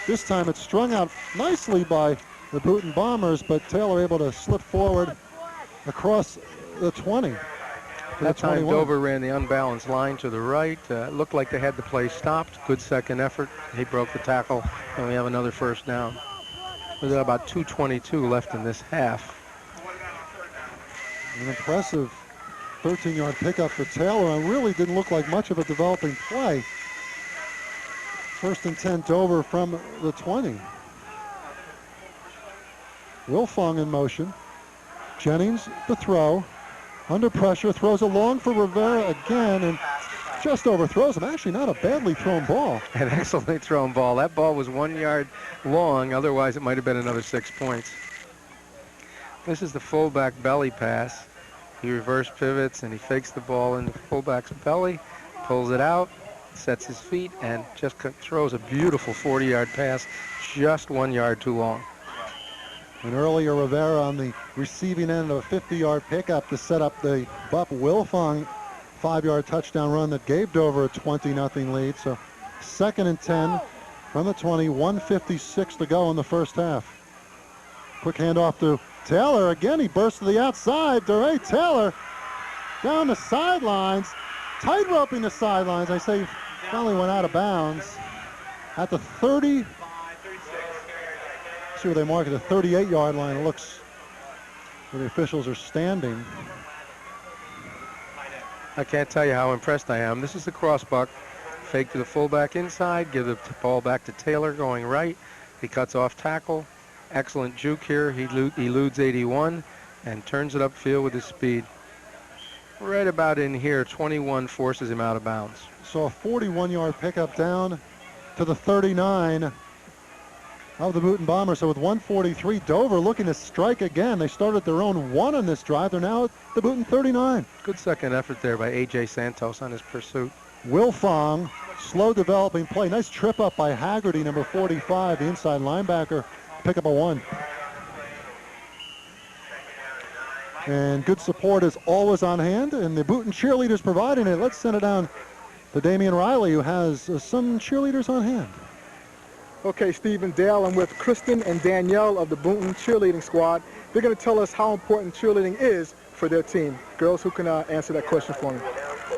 This time it's strung out nicely by the Boonton Bombers, but Taylor able to slip forward across the 20. That time Dover ran the unbalanced line to the right. It looked like they had the play stopped. Good second effort. He broke the tackle, and we have another first down. With about 2:22 left in this half. An impressive 13-yard pickup for Taylor, and really didn't look like much of a developing play. First and 10 Dover from the 20. Wilfong in motion. Jennings the throw. Under pressure, throws it long for Rivera again, and just overthrows him. Actually, not a badly thrown ball. An excellently thrown ball. That ball was 1 yard long. Otherwise, it might have been another 6 points. This is the fullback belly pass. He reverse pivots, and he fakes the ball in the fullback's belly, pulls it out, sets his feet, and just throws a beautiful 40-yard pass, just 1 yard too long. And earlier, Rivera on the receiving end of a 50-yard pickup to set up the Bup Wilfong 5-yard touchdown run that gave Dover a 20-0 lead. So 2nd and 10 from the 20, 1:56 to go in the first half. Quick handoff to Taylor. Again, he bursts to the outside. DeRay Taylor down the sidelines, tight-roping the sidelines. I say finally went out of bounds at the 30. See where they mark it, the 38-yard line. It looks where the officials are standing. I can't tell you how impressed I am. This is the crossbuck. Fake to the fullback inside, give the ball back to Taylor going right. He cuts off tackle. Excellent juke here. He eludes 81 and turns it upfield with his speed. Right about in here, 21 forces him out of bounds. So a 41-yard pickup down to the 39 of the Boonton Bombers. So with 1:43, Dover looking to strike again. They started their own 1 on this drive. They're now at the Boonton 39. Good second effort there by A.J. Santos on his pursuit. Wilfong, slow developing play. Nice trip up by Haggerty, number 45, the inside linebacker. Pick up a 1. And good support is always on hand, and the Boonton cheerleaders providing it. Let's send it down to Damian Riley, who has some cheerleaders on hand. Okay, Steve and Dale, I'm with Kristen and Danielle of the Boonton cheerleading squad. They're going to tell us how important cheerleading is for their team. Girls, who can answer that question for me?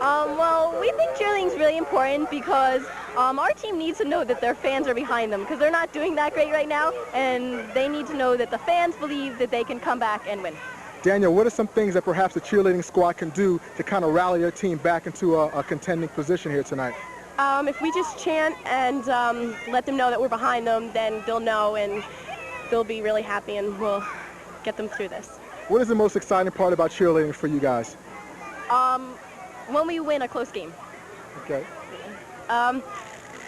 Well, we think cheerleading is really important because our team needs to know that their fans are behind them because they're not doing that great right now, and they need to know that the fans believe that they can come back and win. Daniel, what are some things that perhaps the cheerleading squad can do to kind of rally your team back into a contending position here tonight? If we just chant and let them know that we're behind them, then they'll know and they'll be really happy and we'll get them through this. What is the most exciting part about cheerleading for you guys? When we win a close game. Okay.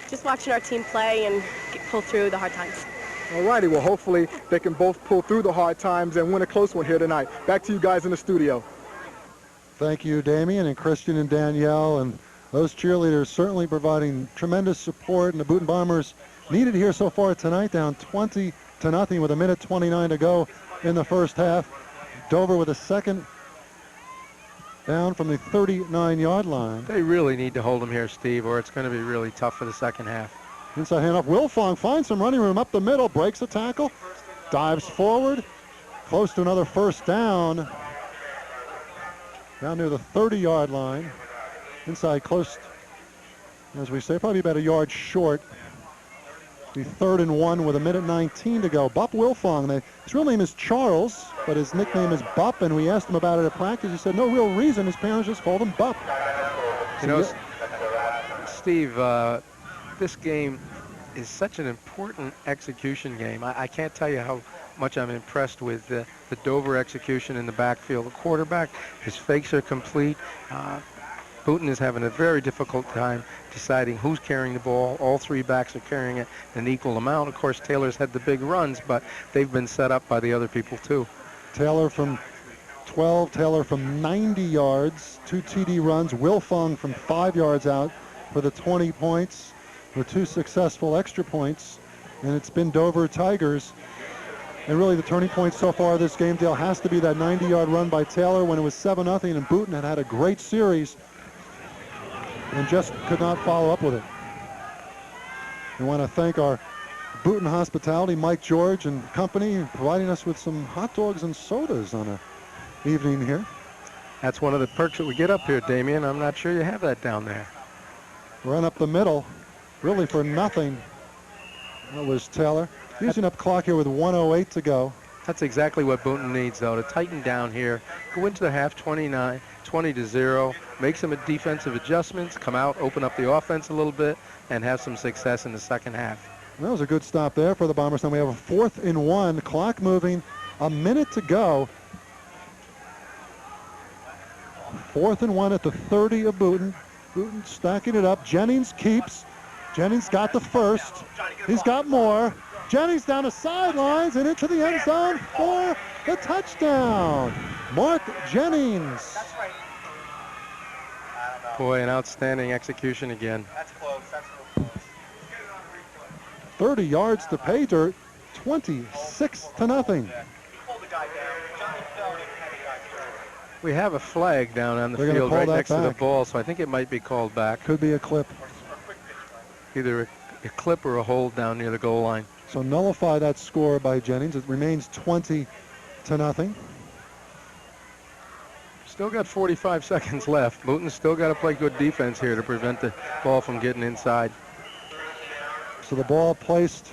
Just watching our team play and pull through the hard times. All righty, well, hopefully they can both pull through the hard times and win a close one here tonight. Back to you guys in the studio. Thank you, Damian and Christian and Danielle, and those cheerleaders certainly providing tremendous support, and the Boonton Bombers needed here so far tonight, down 20-0 with 1:29 to go in the first half. Dover with a second down from the 39-yard line. They really need to hold them here, Steve, or it's going to be really tough for the second half. Inside handoff. Wilfong finds some running room up the middle, breaks a tackle, dives forward, close to another first down. Down near the 30-yard line. Inside close, as we say, probably about a yard short. The 3rd and 1 with 1:19 to go. Bup Wilfong. His real name is Charles, but his nickname is Bup, and we asked him about it at practice. He said no real reason. His parents just called him Bup. You know, Steve, this game is such an important execution game. I can't tell you how much I'm impressed with the Dover execution in the backfield. The quarterback, his fakes are complete. Boonton is having a very difficult time deciding who's carrying the ball. All 3 backs are carrying it an equal amount. Of course, Taylor's had the big runs, but they've been set up by the other people too. Taylor from 12, Taylor from 90 yards, 2 TD runs. Wilfong from 5 yards out for the 20 points, with 2 successful extra points, and it's been Dover Tigers. And really the turning point so far this game, Dale, has to be that 90-yard run by Taylor when it was 7-0, and Boonton had a great series and just could not follow up with it. We want to thank our Boonton Hospitality, Mike George and company, providing us with some hot dogs and sodas on a evening here. That's one of the perks that we get up here, Damien. I'm not sure you have that down there. Run up the middle, really for nothing. That was Taylor. Using up clock here with 1:08 to go. That's exactly what Boonton needs, though, to tighten down here, go into the half 20-0, make some defensive adjustments, come out, open up the offense a little bit, and have some success in the second half. That was a good stop there for the Bombers. Now we have a 4th and 1, clock moving, a minute to go. 4th and 1 at the 30 of Boonton. Boonton stacking it up. Jennings keeps. Jennings got the first. He's got more. Jennings down the sidelines and into the end zone for the touchdown. Mark Jennings. Boy, an outstanding execution again. 30 yards to pay dirt, 26-0. We have a flag down on the They're gonna field call right that next to the back. ball, so I think it might be called back. Could be a clip. Either a clip or a hold down near the goal line. So nullify that score by Jennings. It remains 20-0. Still got 45 seconds left. Boonton's still got to play good defense here to prevent the ball from getting inside. So the ball placed.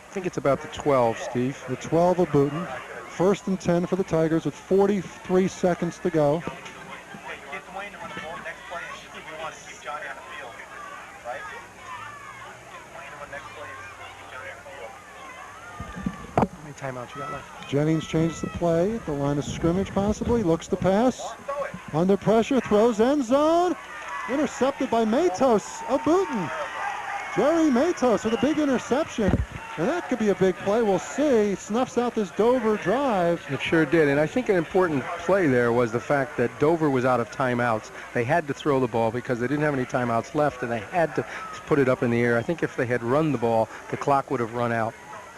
I think it's about the 12, Steve. The 12 of Boonton. 1st and 10 for the Tigers with 43 seconds to go. How many timeouts you got left? Jennings changes the play at the line of scrimmage possibly. Looks to pass. Under pressure, throws end zone. Intercepted by Matos of Boonton. Jerry Matos with a big interception. And that could be a big play. We'll see. Snuffs out this Dover drive. It sure did. And I think an important play there was the fact that Dover was out of timeouts. They had to throw the ball because they didn't have any timeouts left, and they had to put it up in the air. I think if they had run the ball, the clock would have run out.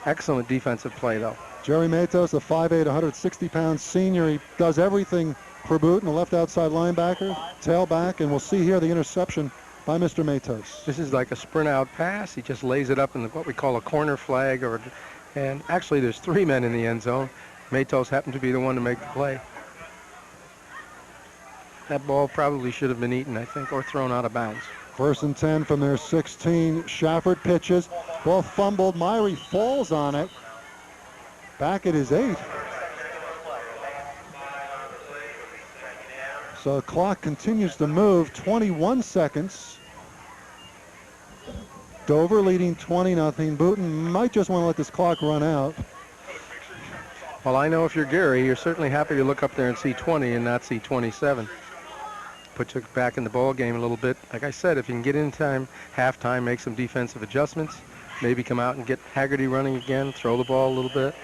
Excellent defensive play, though. Jerry Matos, a 5'8", 160-pound senior. He does everything for Boonton, a left outside linebacker, tailback, and we'll see here the interception by Mr. Matos. This is like a sprint out pass. He just lays it up in what we call a corner flag, and actually there's 3 men in the end zone. Matos happened to be the one to make the play. That ball probably should have been eaten, I think, or thrown out of bounds. 1st and 10 from their 16. Shafford pitches. Ball fumbled. Myrie falls on it. Back at his 8. So the clock continues to move. 21 seconds. Dover leading 20-0. Boonton might just want to let this clock run out. Well, I know if you're Gary, you're certainly happy to look up there and see 20 and not see 27. Put you back in the ball game a little bit. Like I said, if you can get in time, halftime, make some defensive adjustments, maybe come out and get Haggerty running again, throw the ball a little bit,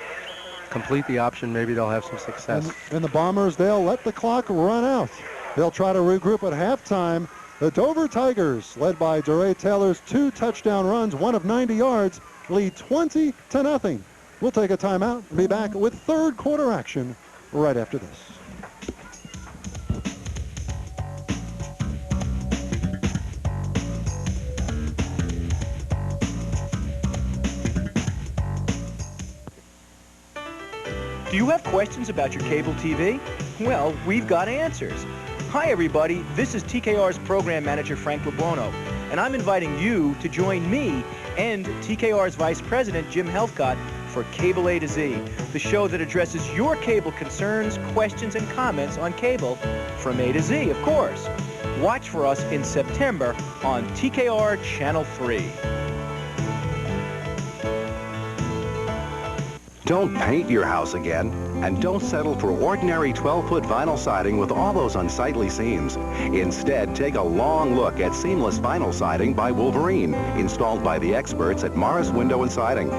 complete the option, maybe they'll have some success. And the Bombers, they'll let the clock run out. They'll try to regroup at halftime. The Dover Tigers, led by DeRay Taylor's 2 touchdown runs, 1 of 90 yards, lead 20-0. We'll take a timeout and be back with 3rd quarter action right after this. Do you have questions about your cable TV? Well, we've got answers. Hi everybody, this is TKR's program manager Frank LeBuono, and I'm inviting you to join me and TKR's Vice President Jim Helfgott for Cable A to Z, the show that addresses your cable concerns, questions, and comments on cable from A to Z, of course. Watch for us in September on TKR Channel 3. Don't paint your house again, and don't settle for ordinary 12-foot vinyl siding with all those unsightly seams. Instead, take a long look at seamless vinyl siding by Wolverine, installed by the experts at Morris Window and Siding.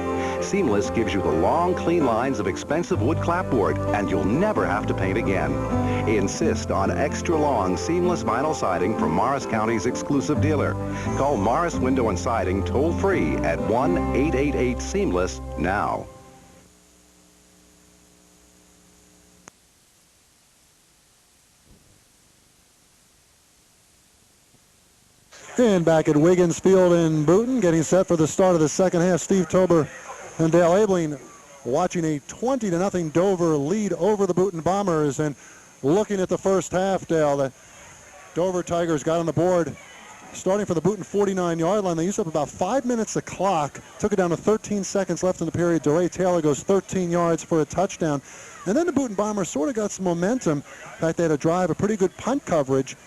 Seamless gives you the long, clean lines of expensive wood clapboard, and you'll never have to paint again. Insist on extra-long, seamless vinyl siding from Morris County's exclusive dealer. Call Morris Window and Siding toll-free at 1-888-SEAMLESS now. And back at Wiggins Field in Boonton, getting set for the start of the second half, Steve Tober and Dale Abeling watching a 20-0 Dover lead over the Boonton Bombers. And looking at the first half, Dale, the Dover Tigers got on the board starting for the Boonton 49-yard line. They used up about 5 minutes of clock, took it down to 13 seconds left in the period. DeRay Taylor goes 13 yards for a touchdown. And then the Boonton Bombers sort of got some momentum. In fact, they had a drive, a pretty good punt coverage.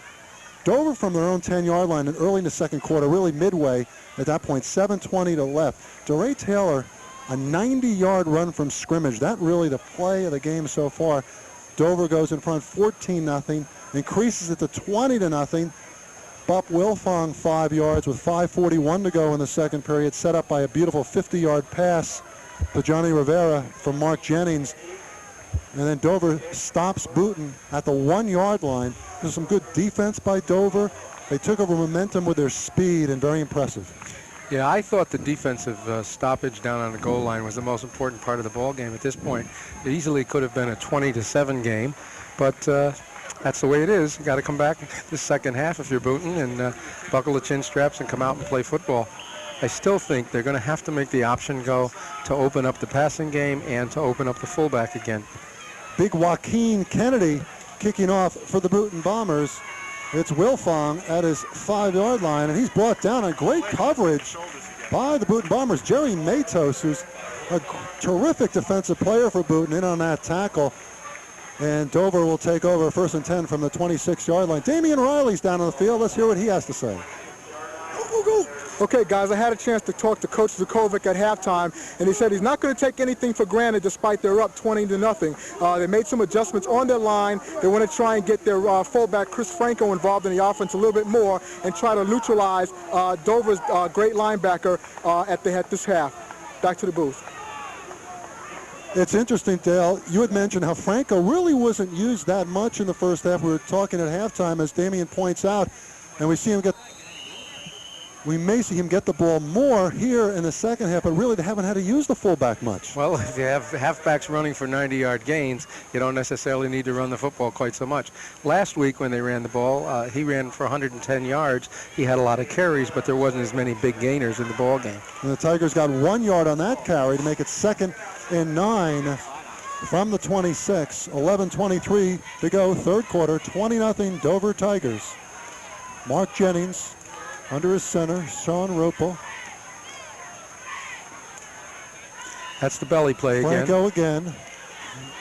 Dover from their own 10-yard line and early in the second quarter, really midway at that point, 7:20 to left. DeRay Taylor, a 90-yard run from scrimmage. That really the play of the game so far. Dover goes in front 14-0, increases it to 20-0. Bup Wilfong 5 yards with 5:41 to go in the second period, set up by a beautiful 50-yard pass to Johnny Rivera from Mark Jennings. And then Dover stops Boonton at the 1-yard line. There's some good defense by Dover. They took over momentum with their speed, and very impressive. Yeah, I thought the defensive stoppage down on the goal line was the most important part of the ball game at this point. It easily could have been a 20-7 game, but that's the way it is. You got to come back the second half if you're Boonton and buckle the chin straps and come out and play football. I still think they're going to have to make the option go to open up the passing game and to open up the fullback again. Big Joaquin Kennedy kicking off for the Boonton Bombers. It's Wilfong at his 5-yard line, and he's brought down on great coverage by the Boonton Bombers. Jerry Matos, who's a terrific defensive player for Boonton, in on that tackle. And Dover will take over 1st and 10 from the 26-yard line. Damian Riley's down on the field. Let's hear what he has to say. Okay, guys, I had a chance to talk to Coach Zukovic at halftime, and he said he's not going to take anything for granted despite they're up 20-0. They made some adjustments on their line. They want to try and get their fullback, Chris Franco, involved in the offense a little bit more and try to neutralize Dover's great linebacker at this half. Back to the booth. It's interesting, Dale. You had mentioned how Franco really wasn't used that much in the first half. We were talking at halftime, as Damian points out, and we may see him get the ball more here in the second half, but really they haven't had to use the fullback much. Well, if you have halfbacks running for 90-yard gains, you don't necessarily need to run the football quite so much. Last week when they ran the ball, he ran for 110 yards. He had a lot of carries, but there wasn't as many big gainers in the ball game. And the Tigers got 1 yard on that carry to make it 2nd and 9 from the 26. 11:23 to go, third quarter, 20-0 Dover Tigers. Mark Jennings under his center, Sean Ropel. That's the belly play again. Franco again.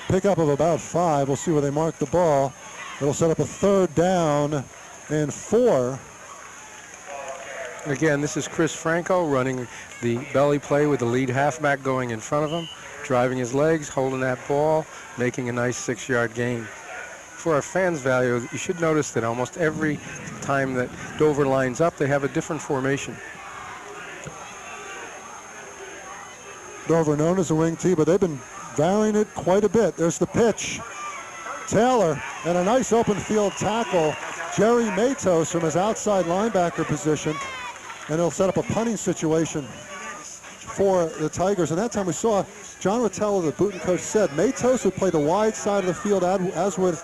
Pickup of about 5. We'll see where they mark the ball. It'll set up a 3rd down and 4. Again, this is Chris Franco running the belly play with the lead halfback going in front of him, driving his legs, holding that ball, making a nice 6-yard gain. For our fans' value, you should notice that almost every time that Dover lines up, they have a different formation. Dover known as a wing T, but they've been varying it quite a bit. There's the pitch. Taylor and a nice open field tackle. Jerry Matos from his outside linebacker position, and he'll set up a punting situation for the Tigers. And that time we saw John Rotella, the Boonton coach, said Matos would play the wide side of the field, as would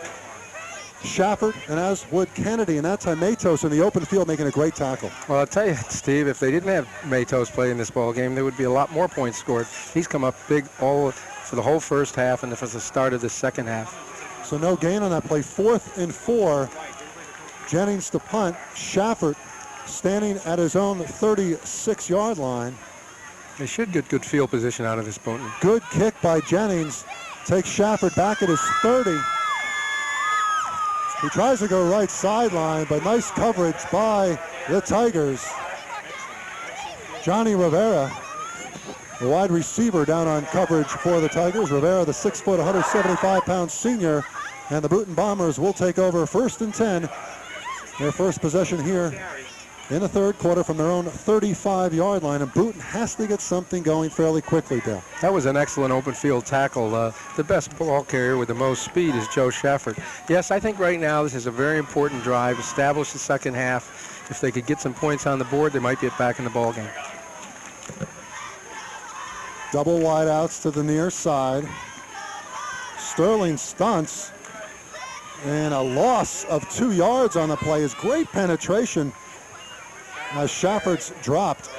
Shafford and as would Kennedy. And that time Matos in the open field making a great tackle. Well, I'll tell you, Steve, if they didn't have Matos play in this ball game, there would be a lot more points scored. He's come up big for the whole first half and for the start of the second half. So no gain on that play. 4th and 4. Jennings to punt. Shafford standing at his own 36-yard line. They should get good field position out of this Boonton. Good kick by Jennings. Takes Shafford back at his 30. He tries to go right sideline, but nice coverage by the Tigers. Johnny Rivera, the wide receiver, down on coverage for the Tigers. Rivera, the 6-foot, 175-pound senior, and the Boonton Bombers will take over 1st and 10. Their first possession here in the third quarter from their own 35-yard line, and Boonton has to get something going fairly quickly, Dale. That was an excellent open field tackle. The best ball carrier with the most speed is Joe Shafford. Yes, I think right now this is a very important drive. Establish the second half. If they could get some points on the board, they might get back in the ball game. Double wideouts to the near side. Sterling stunts, and a loss of 2 yards on the play is great penetration as Shafford's dropped.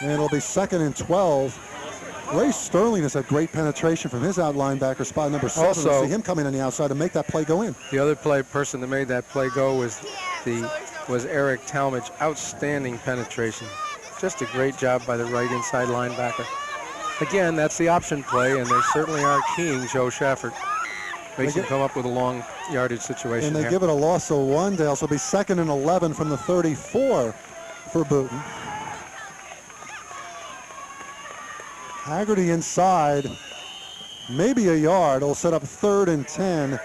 And it'll be 2nd and 12. Ray Sterling has had great penetration from his out linebacker spot number 7. Also, Let's see him come in on the outside and make that play go in. The other person that made that play go was Eric Talmadge. Outstanding penetration. Just a great job by the right inside linebacker. Again, that's the option play, and they certainly are keying Joe Shafford. Makes him come up with a long yardage situation. And they here. give it a loss of 1, Dale, so it'll be 2nd and 11 from the 34 for Booton. Haggerty inside, maybe a yard. It'll set up 3rd and 10.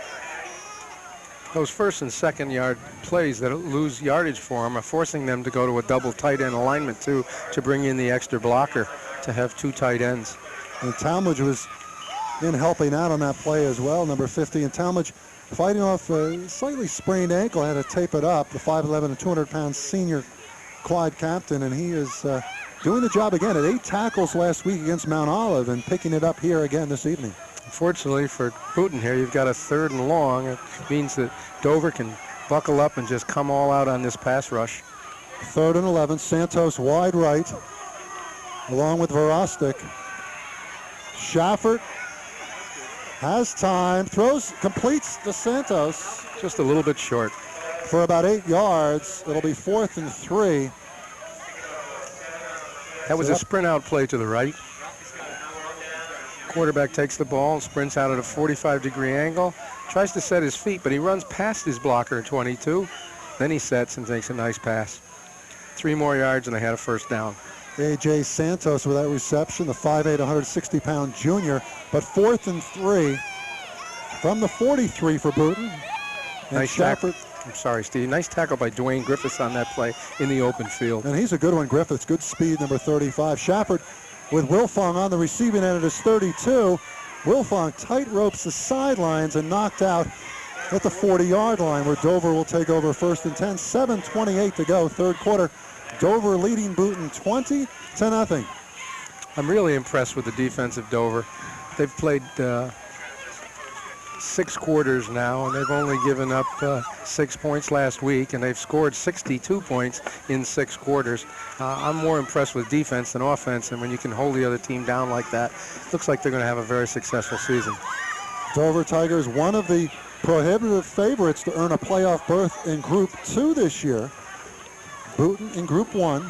Those 1st and 2nd yard plays that lose yardage for them are forcing them to go to a double tight end alignment too, to bring in the extra blocker to have 2 tight ends. And Talmadge was in helping out on that play as well, number 50. And Talmadge fighting off a slightly sprained ankle, had to tape it up, the 5'11" and 200-pound senior quad captain, and he is doing the job again at 8 tackles last week against Mount Olive and picking it up here again this evening. Unfortunately for Booton here, you've got a 3rd and long. It means that Dover can buckle up and just come all out on this pass rush. 3rd and 11, Santos wide right, along with Verostic. Shafford has time, throws, completes to Santos. Just a little bit short. For about 8 yards. It'll be 4th and 3. That was a sprint out play to the right. Quarterback takes the ball and sprints out at a 45-degree angle. Tries to set his feet, but he runs past his blocker at 22. Then he sets and takes a nice pass. 3 more yards and they had a 1st down. A.J. Santos with that reception, the 5'8", 160-pound junior. But 4th and 3 from the 43 for Booton. Nice tackle. I'm sorry, Steve. Nice tackle by Dwayne Griffiths on that play in the open field. And he's a good one, Griffiths. Good speed, number 35. Shafford with Wilfong on the receiving end at his 32. Wilfong tight ropes the sidelines and knocked out at the 40-yard line, where Dover will take over 1st and 10. 7:28 to go, 3rd quarter. Dover leading Booton 20-0. I'm really impressed with the defense of Dover. They've played 6 quarters now, and they've only given up 6 points last week, and they've scored 62 points in 6 quarters. I'm more impressed with defense than offense, and when you can hold the other team down like that, looks like they're going to have a very successful season. Dover Tigers, one of the prohibitive favorites to earn a playoff berth in Group 2 this year. Booton in Group 1.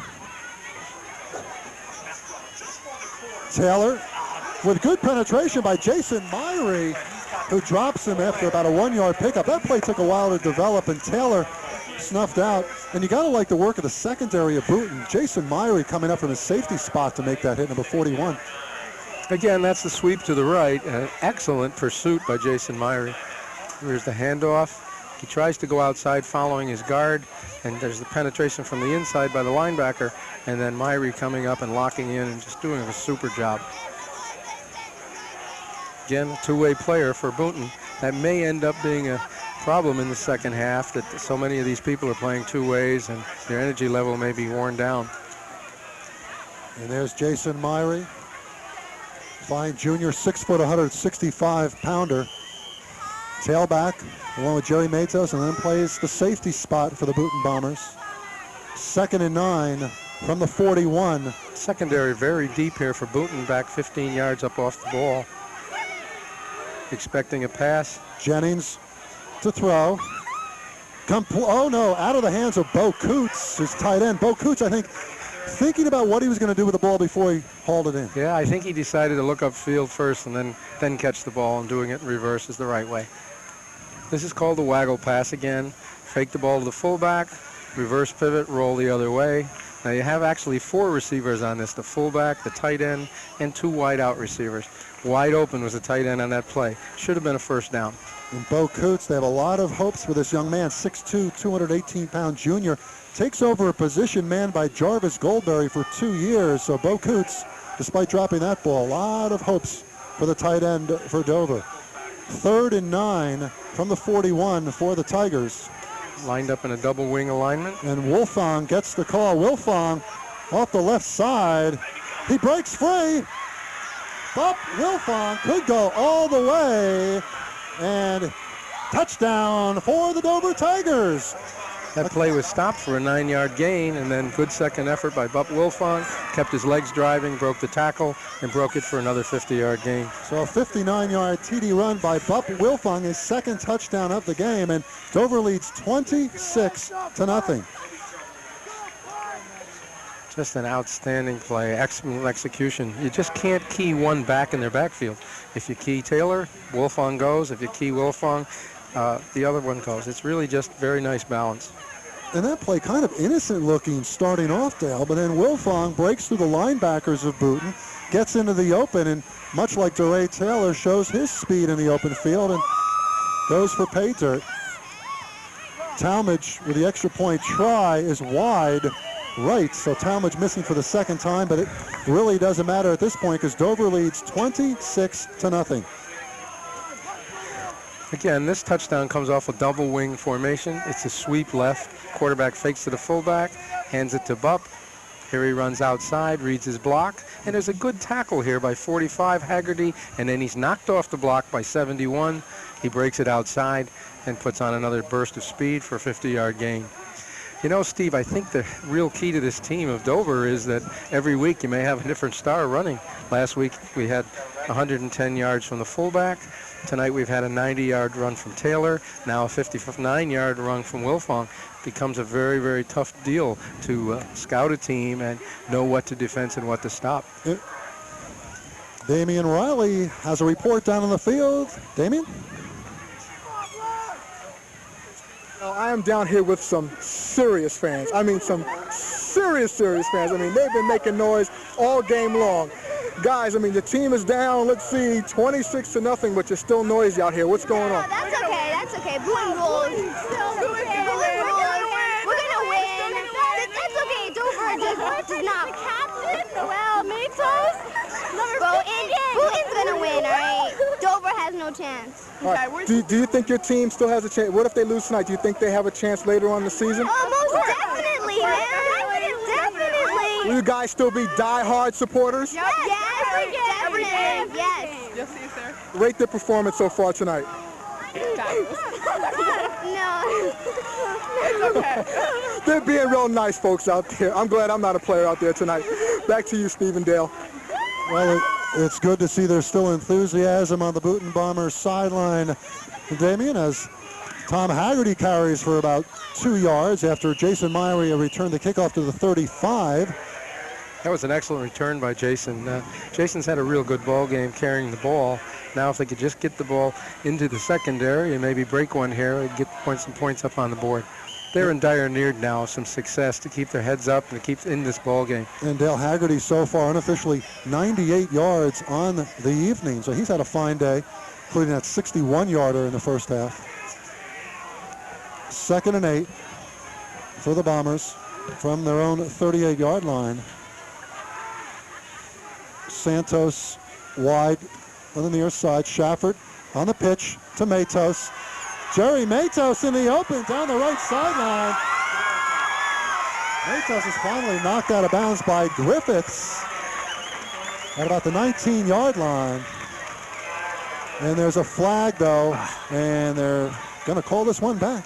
Taylor with good penetration by Jason Myrie, who drops him after about a 1-yard pickup. That play took a while to develop, and Taylor snuffed out. And you got to like the work of the secondary of Booton. Jason Myrie coming up from his safety spot to make that hit, number 41. Again, that's the sweep to the right. An excellent pursuit by Jason Myrie. Here's the handoff. He tries to go outside following his guard, and there's the penetration from the inside by the linebacker, and then Myrie coming up and locking in and just doing a super job. Again, a 2-way player for Booton. That may end up being a problem in the second half, that so many of these people are playing 2 ways and their energy level may be worn down. And there's Jason Myrie, fine junior, 6', 165-pounder. Tailback along with Jerry Matos, and then plays the safety spot for the Booton Bombers. 2nd and 9 from the 41. Secondary very deep here for Booton, back 15 yards up off the ball. Expecting a pass. Jennings to throw. Oh no, out of the hands of Bo Coots, his tight end. Bo Coots, I think, thinking about what he was going to do with the ball before he hauled it in. Yeah, I think he decided to look upfield first and then catch the ball, and doing it in reverse is the right way. This is called the waggle pass again. Fake the ball to the fullback, reverse pivot, roll the other way. Now you have actually 4 receivers on this, the fullback, the tight end, and 2 wide out receivers. Wide open was the tight end on that play. Should have been a 1st down. And Bo Coots, they have a lot of hopes for this young man, 6'2", 218-pound junior. Takes over a position manned by Jarvis Goldberry for 2 years. So Bo Coots, despite dropping that ball, a lot of hopes for the tight end for Dover. 3rd and 9 from the 41 for the Tigers. Lined up in a double wing alignment. And Wilfong gets the call. Wilfong off the left side. He breaks free. But Wilfong could go all the way. And touchdown for the Dover Tigers. That play was stopped for a 9-yard gain, and then good second effort by Bup Wilfong. Kept his legs driving, broke the tackle, and broke it for another 50-yard gain. So a 59-yard TD run by Bup Wilfong, his second touchdown of the game, and Dover leads 26-0. Just an outstanding play, excellent execution. You just can't key one back in their backfield. If you key Taylor, Wilfong goes. If you key Wilfong, the other one goes. It's really just very nice balance. And that play kind of innocent looking starting off, Dale, but then Wilfong breaks through the linebackers of Booton, gets into the open, and much like DeRay Taylor, shows his speed in the open field and goes for pay dirt. Talmadge with the extra point try is wide right, so Talmadge missing for the second time, but it really doesn't matter at this point because Dover leads 26-0. Again, this touchdown comes off a double wing formation. It's a sweep left. Quarterback fakes to the fullback, hands it to Bup. Here he runs outside, reads his block, and there's a good tackle here by 45 Haggerty, and then he's knocked off the block by 71. He breaks it outside and puts on another burst of speed for a 50-yard gain. You know, Steve, I think the real key to this team of Dover is that every week you may have a different star running. Last week we had 110 yards from the fullback. Tonight we've had a 90-yard run from Taylor. Now a 59-yard run from Wilfong. Becomes a very, very tough deal to scout a team and know what to defense and what to stop. Damian Riley has a report down on the field. Damian? I am down here with some serious fans. I mean, some serious fans. I mean, they've been making noise all game long. Guys, I mean, the team is down, let's see, 26-0, but you're still noisy out here. What's going on? That's okay, that's okay. Booton rules. We're going to win. That's okay. Dover does not. Well, Matos. Booton's going to win, all right? Dover has no chance. All right. Do you think your team still has a chance? What if they lose tonight? Do you think they have a chance later on in the season? Oh, most definitely, man. Definitely. Will you guys still be die-hard supporters? Yes, definitely. Yes. Yes, sir. Rate their performance so far tonight. No. It's okay. They're being real nice folks out there. I'm glad I'm not a player out there tonight. Back to you, Stephen Dale. Well, it's good to see there's still enthusiasm on the Booton Bombers sideline, Damian, as Tom Haggerty carries for about 2 yards after Jason Myrie returned the kickoff to the 35. That was an excellent return by Jason. Jason's had a real good ball game carrying the ball. Now if they could just get the ball into the secondary and maybe break one here and get some points up on the board. They're in dire need now of some success to keep their heads up and to keep in this ball game. And Dale Haggerty so far unofficially 98 yards on the evening, so he's had a fine day, including that 61-yarder in the first half. 2nd and 8 for the Bombers from their own 38-yard line. Santos wide on the near side. Shafford on the pitch to Matos. Jerry Matos in the open down the right sideline. Matos is finally knocked out of bounds by Griffiths at about the 19-yard line. And there's a flag, though, and they're going to call this one back.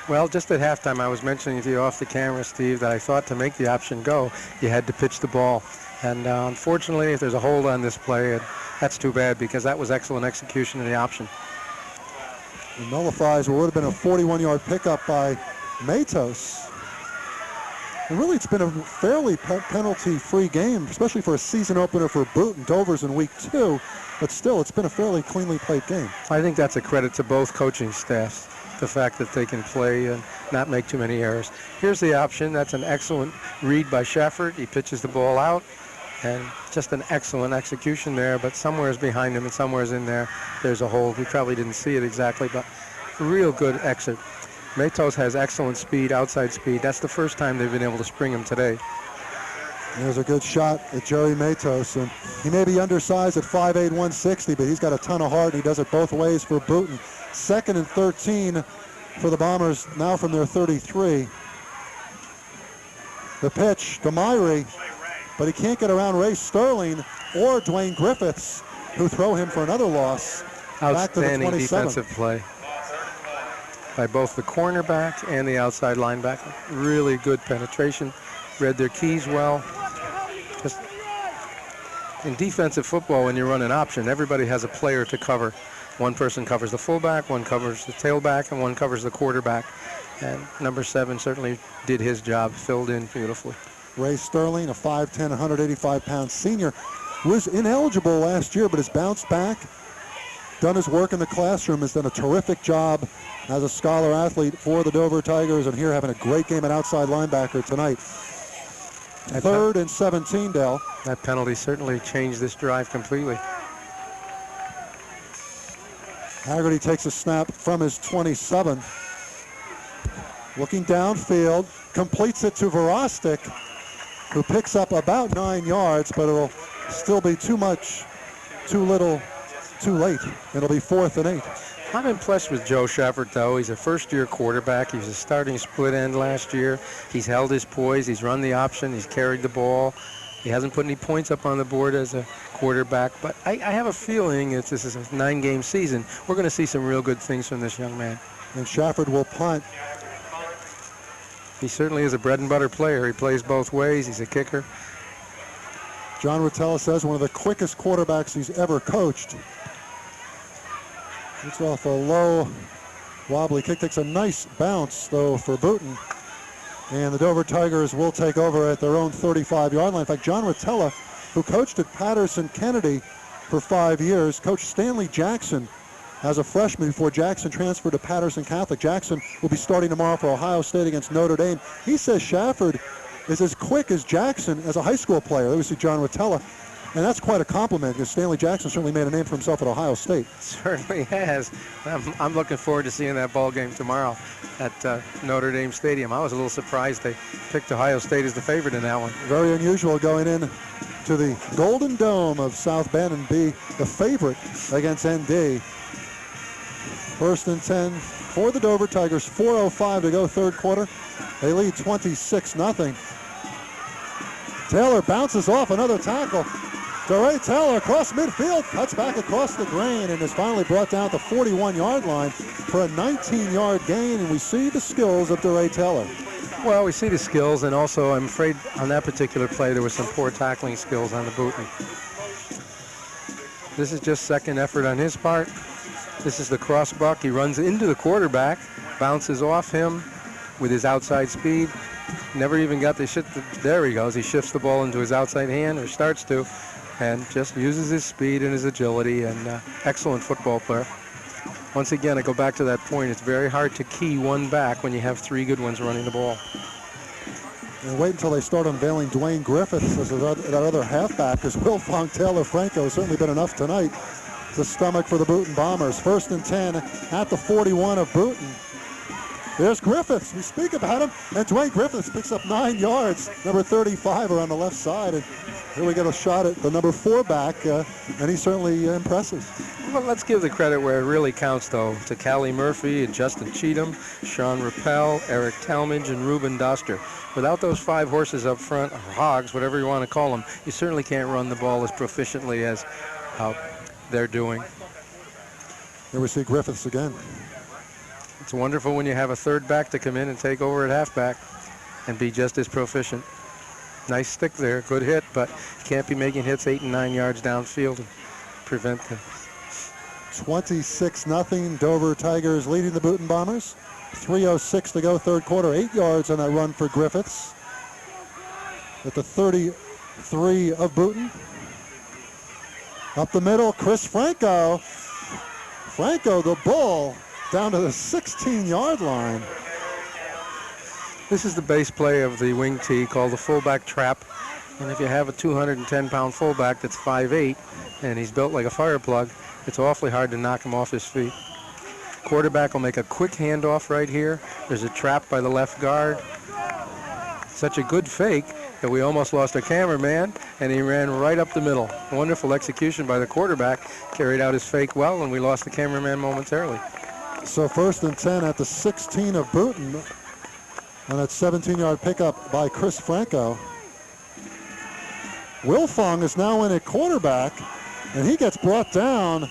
Well, just at halftime, I was mentioning to you off the camera, Steve, that I thought to make the option go, you had to pitch the ball. And unfortunately, if there's a hold on this play, that's too bad because that was excellent execution of the option. It nullifies what would have been a 41-yard pickup by Matos. And really, it's been a fairly penalty-free game, especially for a season opener for Booton. Dover's in week 2, but still, it's been a fairly cleanly played game. I think that's a credit to both coaching staffs, the fact that they can play and not make too many errors. Here's the option. That's an excellent read by Shafford. He pitches the ball out, and just an excellent execution there, but somewhere's behind him and somewhere's in there, there's a hold. We probably didn't see it exactly, but real good exit. Matos has excellent speed, outside speed. That's the first time they've been able to spring him today. There's a good shot at Jerry Matos, and he may be undersized at 5'8", 160, but he's got a ton of heart, and he does it both ways for Booton. 2nd and 13 for the Bombers, now from their 33. The pitch to Myrie, but he can't get around Ray Sterling or Dwayne Griffiths, who throw him for another loss. Back to the Outstanding 27. defensive play. by both the cornerback and the outside linebacker. Really good penetration, read their keys well. Just in defensive football, when you run an option, everybody has a player to cover. One person covers the fullback, one covers the tailback, and one covers the quarterback. And number 7 certainly did his job, filled in beautifully. Ray Sterling, a 5'10", 185-pound senior, was ineligible last year, but has bounced back, done his work in the classroom, has done a terrific job as a scholar athlete for the Dover Tigers, and here having a great game at outside linebacker tonight. 3rd and 17, Dell. That penalty certainly changed this drive completely. Haggerty takes a snap from his 27. Looking downfield, completes it to Verostic, who picks up about 9 yards, but it'll still be too much, too little, too late. It'll be 4th and 8. I'm impressed with Joe Sheffert, though. He's a first-year quarterback. He was a starting split end last year. He's held his poise. He's run the option. He's carried the ball. He hasn't put any points up on the board as a quarterback, but I have a feeling this is a 9-game season. We're going to see some real good things from this young man. And Sheffert will punt. He certainly is a bread-and-butter player. He plays both ways. He's a kicker. John Rotella says one of the quickest quarterbacks he's ever coached. It's off a low, wobbly kick. Takes a nice bounce, though, for Booton. And the Dover Tigers will take over at their own 35-yard line. In fact, John Rotella, who coached at Patterson-Kennedy for 5 years, coached Stanley Jackson as a freshman before Jackson transferred to Patterson Catholic. Jackson will be starting tomorrow for Ohio State against Notre Dame. He says Sheffert is as quick as Jackson as a high school player. There we see John Rotella. And that's quite a compliment, because Stanley Jackson certainly made a name for himself at Ohio State. Certainly has. I'm looking forward to seeing that ball game tomorrow at Notre Dame Stadium. I was a little surprised they picked Ohio State as the favorite in that one. Very unusual going in to the Golden Dome of South Bend and be the favorite against ND. 1st and 10 for the Dover Tigers. 4:05 to go, 3rd quarter. They lead 26-0. Taylor bounces off another tackle. DeRay Taylor across midfield, cuts back across the grain, and is finally brought down at the 41-yard line for a 19-yard gain, and we see the skills of DeRay Taylor. Well, we see the skills, and also I'm afraid on that particular play there was some poor tackling skills on the Booton. This is just second effort on his part. This is the cross buck. He runs into the quarterback, bounces off him with his outside speed. Never even got the shift. There he goes. He shifts the ball into his outside hand, or starts to, and just uses his speed and his agility, and excellent football player. Once again, I go back to that point. It's very hard to key one back when you have 3 good ones running the ball. And wait until they start unveiling Dwayne Griffiths as that other halfback, because Wilfong Taylor Franco has certainly been enough tonight to stomach for the Booton Bombers. 1st and 10 at the 41 of Booton. There's Griffiths. We speak about him, and Dwayne Griffiths picks up 9 yards. Number 35 around the left side, and here we get a shot at the number 4 back, and he's certainly impressive. Well, let's give the credit where it really counts, though, to Callie Murphy and Justin Cheatham, Sean Rappel, Eric Talmadge, and Ruben Doster. Without those 5 horses up front, or hogs, whatever you want to call them, you certainly can't run the ball as proficiently as they're doing. Here we see Griffiths again. It's wonderful when you have a 3rd back to come in and take over at halfback and be just as proficient. Nice stick there, good hit, but you can't be making hits 8 and 9 yards downfield and prevent them. 26-0, Dover Tigers leading the Booton Bombers. 3:06 to go, 3rd quarter. 8 yards on that run for Griffiths at the 33 of Booton. Up the middle, Chris Franco. Franco, the bull, down to the 16-yard line. This is the base play of the wing tee called the fullback trap. And if you have a 210-pound fullback that's 5'8", and he's built like a fire plug, it's awfully hard to knock him off his feet. Quarterback will make a quick handoff right here. There's a trap by the left guard. Such a good fake that we almost lost a cameraman, and he ran right up the middle. Wonderful execution by the quarterback. Carried out his fake well, and we lost the cameraman momentarily. So 1st and 10 at the 16 of Booton. And that 17-yard pickup by Chris Franco. Wilfong is now in at quarterback, and he gets brought down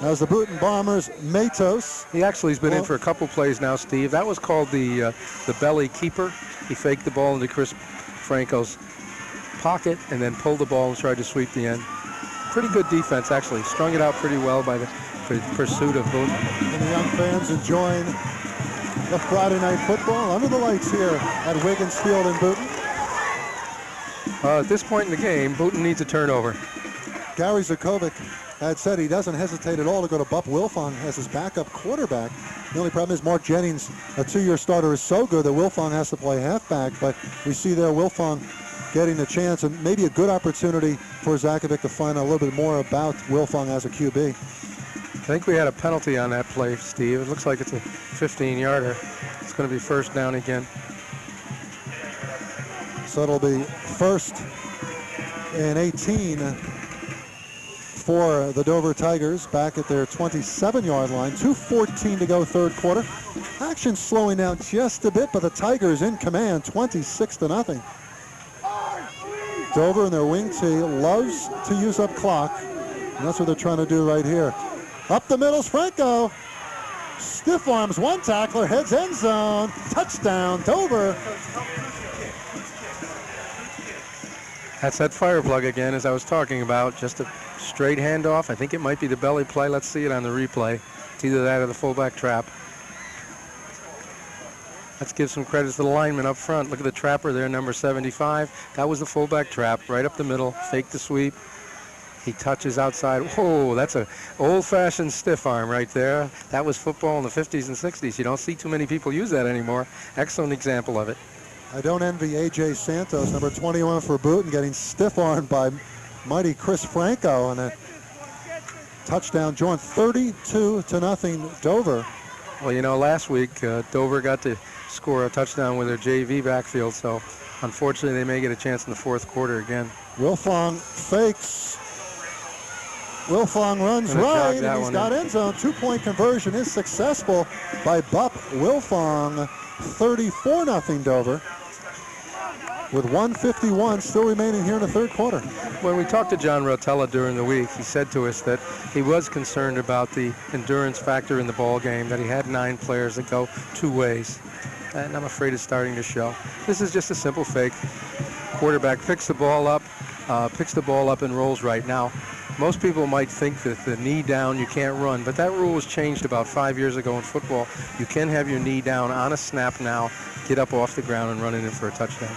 as the Boonton Bombers, Matos. He actually has been in for a couple plays now, Steve. That was called the belly keeper. He faked the ball into Chris Franco's pocket and then pulled the ball and tried to sweep the end. Pretty good defense, actually. Strung it out pretty well by the pursuit of Boonton. And the young fans enjoying the Friday night football under the lights here at Wiggins Field in Boonton. At this point in the game, Boonton needs a turnover. Gary Zukovic had said he doesn't hesitate at all to go to Bup Wilfong as his backup quarterback. The only problem is Mark Jennings, a 2-year starter, is so good that Wilfong has to play halfback, but we see there Wilfong getting a chance and maybe a good opportunity for Zakovic to find out a little bit more about Wilfong as a QB. I think we had a penalty on that play, Steve. It looks like it's a 15-yarder. It's going to be first down again. So it'll be first and 18 for the Dover Tigers back at their 27-yard line. 2:14 to go, third quarter. Action slowing down just a bit, but the Tigers in command, 26-0. Dover and their wing tee loves to use up clock, and that's what they're trying to do right here. Up the middle's Franco. Stiff arms one tackler, heads end zone. Touchdown, Dover. That's that fire plug again, as I was talking about. Just a straight handoff. I think it might be the belly play. Let's see it on the replay. It's either that or the fullback trap. Let's give some credit to the lineman up front. Look at the trapper there, number 75. That was the fullback trap, right up the middle. Fake the sweep. He touches outside. Whoa, that's an old-fashioned stiff arm right there. That was football in the 50s and 60s. You don't see too many people use that anymore. Excellent example of it. I don't envy A.J. Santos, number 21 for Boonton, getting stiff-armed by mighty Chris Franco, and a touchdown joint, 32-0 Dover. Well, you know, last week Dover got to score a touchdown with their JV backfield, so unfortunately they may get a chance in the fourth quarter again. Wilfong fakes. Wilfong runs right, and he's got end zone. Two-point conversion is successful by Bup Wilfong. 34-0 Dover, with 1:51 still remaining here in the third quarter. When we talked to John Rotella during the week, he said to us that he was concerned about the endurance factor in the ball game, that he had 9 players that go 2 ways, and I'm afraid it's starting to show. This is just a simple fake. Quarterback picks the ball up and rolls right. Now, most people might think that the knee down, you can't run, but that rule was changed about 5 years ago in football. You can have your knee down on a snap now, get up off the ground and run it in for a touchdown.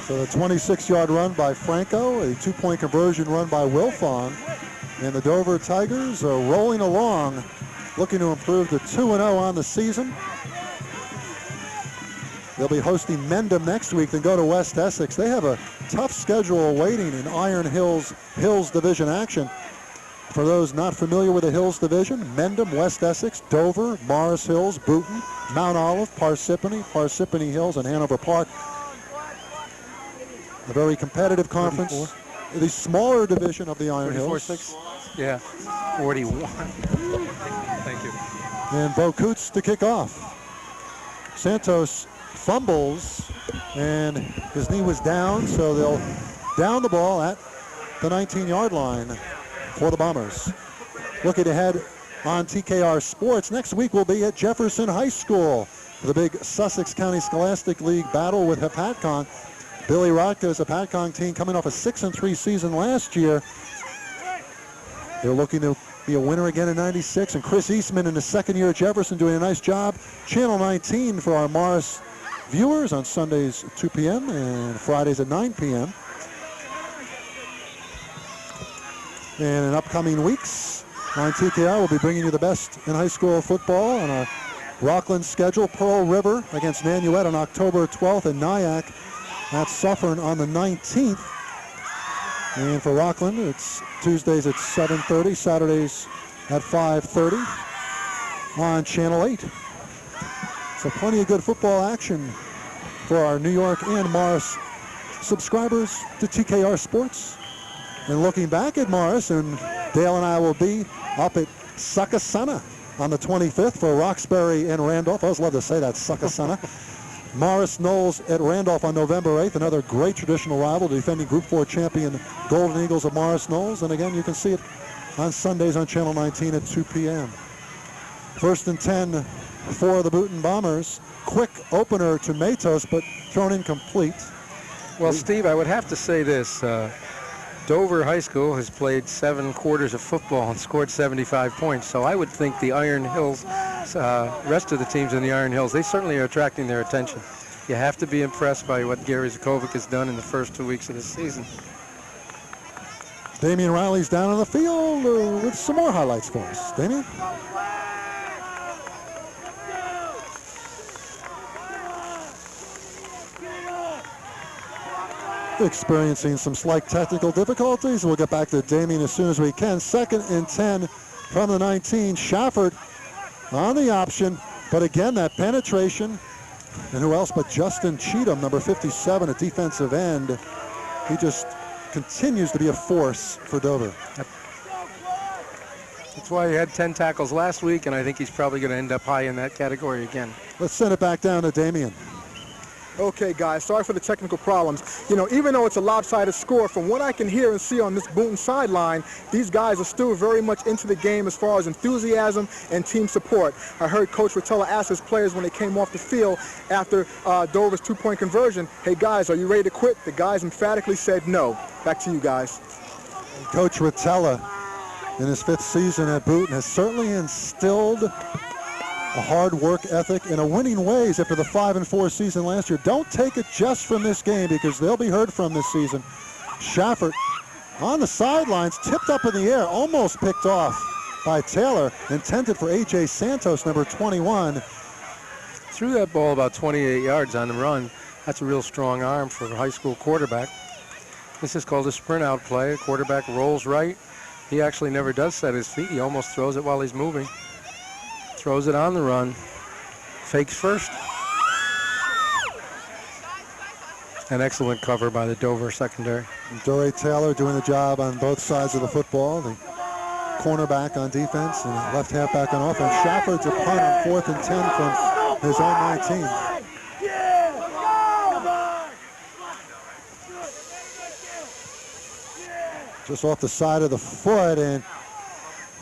So the 26-yard run by Franco, a 2-point conversion run by Wilfong, and the Dover Tigers are rolling along, looking to improve to 2-0 on the season. They'll be hosting Mendham next week, then go to West Essex. They have a tough schedule awaiting in Iron Hills Division action. For those not familiar with the Hills Division, Mendham, West Essex, Dover, Morris Hills, Boonton, Mount Olive, Parsippany Hills, and Hanover Park. A very competitive conference. 44. The smaller division of the Iron Hills. 44-6? Yeah, 41. Thank you. And Bo Coots to kick off. Santos fumbles, and his knee was down, so they'll down the ball at the 19-yard line for the Bombers. Looking ahead on TKR Sports, next week we'll be at Jefferson High School for the big Sussex County Scholastic League battle with Hepatcon. Billy Rotka's Hepatcon team coming off a 6-3 season last year. They're looking to be a winner again in '96, and Chris Eastman in his second year at Jefferson doing a nice job. Channel 19 for our Morris viewers on Sundays at 2 p.m. and Fridays at 9 p.m. And in upcoming weeks on TKR, we'll be bringing you the best in high school football on our Rockland schedule. Pearl River against Nanuet on October 12th, and Nyack at Suffern on the 19th. And for Rockland, it's Tuesdays at 7:30, Saturdays at 5:30 on Channel 8. So plenty of good football action for our New York and Morris subscribers to TKR Sports. And looking back at Morris, and Dale and I will be up at Succasunna on the 25th for Roxbury and Randolph. I always love to say that, Succasunna. Morris Knowles at Randolph on November 8th, another great traditional rival, defending Group 4 champion Golden Eagles of Morris Knowles. And again, you can see it on Sundays on Channel 19 at 2 p.m. 1st and 10 for the Booten Bombers. Quick opener to Matos, but thrown incomplete. Well, Steve, I would have to say this. Dover High School has played 7 quarters of football and scored 75 points. So I would think the Iron Hills, rest of the teams in the Iron Hills, they certainly are attracting their attention. You have to be impressed by what Gary Zakovic has done in the first 2 weeks of the season. Damian Riley's down on the field with some more highlights for us. Damian? Experiencing some slight technical difficulties. We'll get back to Damian as soon as we can. 2nd and 10 from the 19. Shafford on the option, but again, that penetration. And who else but Justin Cheatham, number 57, at defensive end. He just continues to be a force for Dover. That's why he had 10 tackles last week, and I think he's probably going to end up high in that category again. Let's send it back down to Damian. Okay, guys, sorry for the technical problems. You know, even though it's a lopsided score, from what I can hear and see on this Booten sideline, these guys are still very much into the game as far as enthusiasm and team support. I heard Coach Rotella ask his players when they came off the field after Dover's 2-point conversion, hey, guys, are you ready to quit? The guys emphatically said no. Back to you guys. Coach Rotella, in his 5th season at Booten, has certainly instilled a hard work ethic in a winning ways after the 5-4 season last year. Don't take it just from this game because they'll be heard from this season. Shafford on the sidelines, tipped up in the air, almost picked off by Taylor, intended for A.J. Santos, number 21. Threw that ball about 28 yards on the run. That's a real strong arm for a high school quarterback. This is called a sprint out play. A quarterback rolls right. He actually never does set his feet. He almost throws it while he's moving. Throws it on the run, fakes first. An excellent cover by the Dover secondary. Dory Taylor doing the job on both sides of the football. The cornerback on defense and left halfback on offense. Shafford's a punt on 4th and 10 from his own 19. Just off the side of the foot and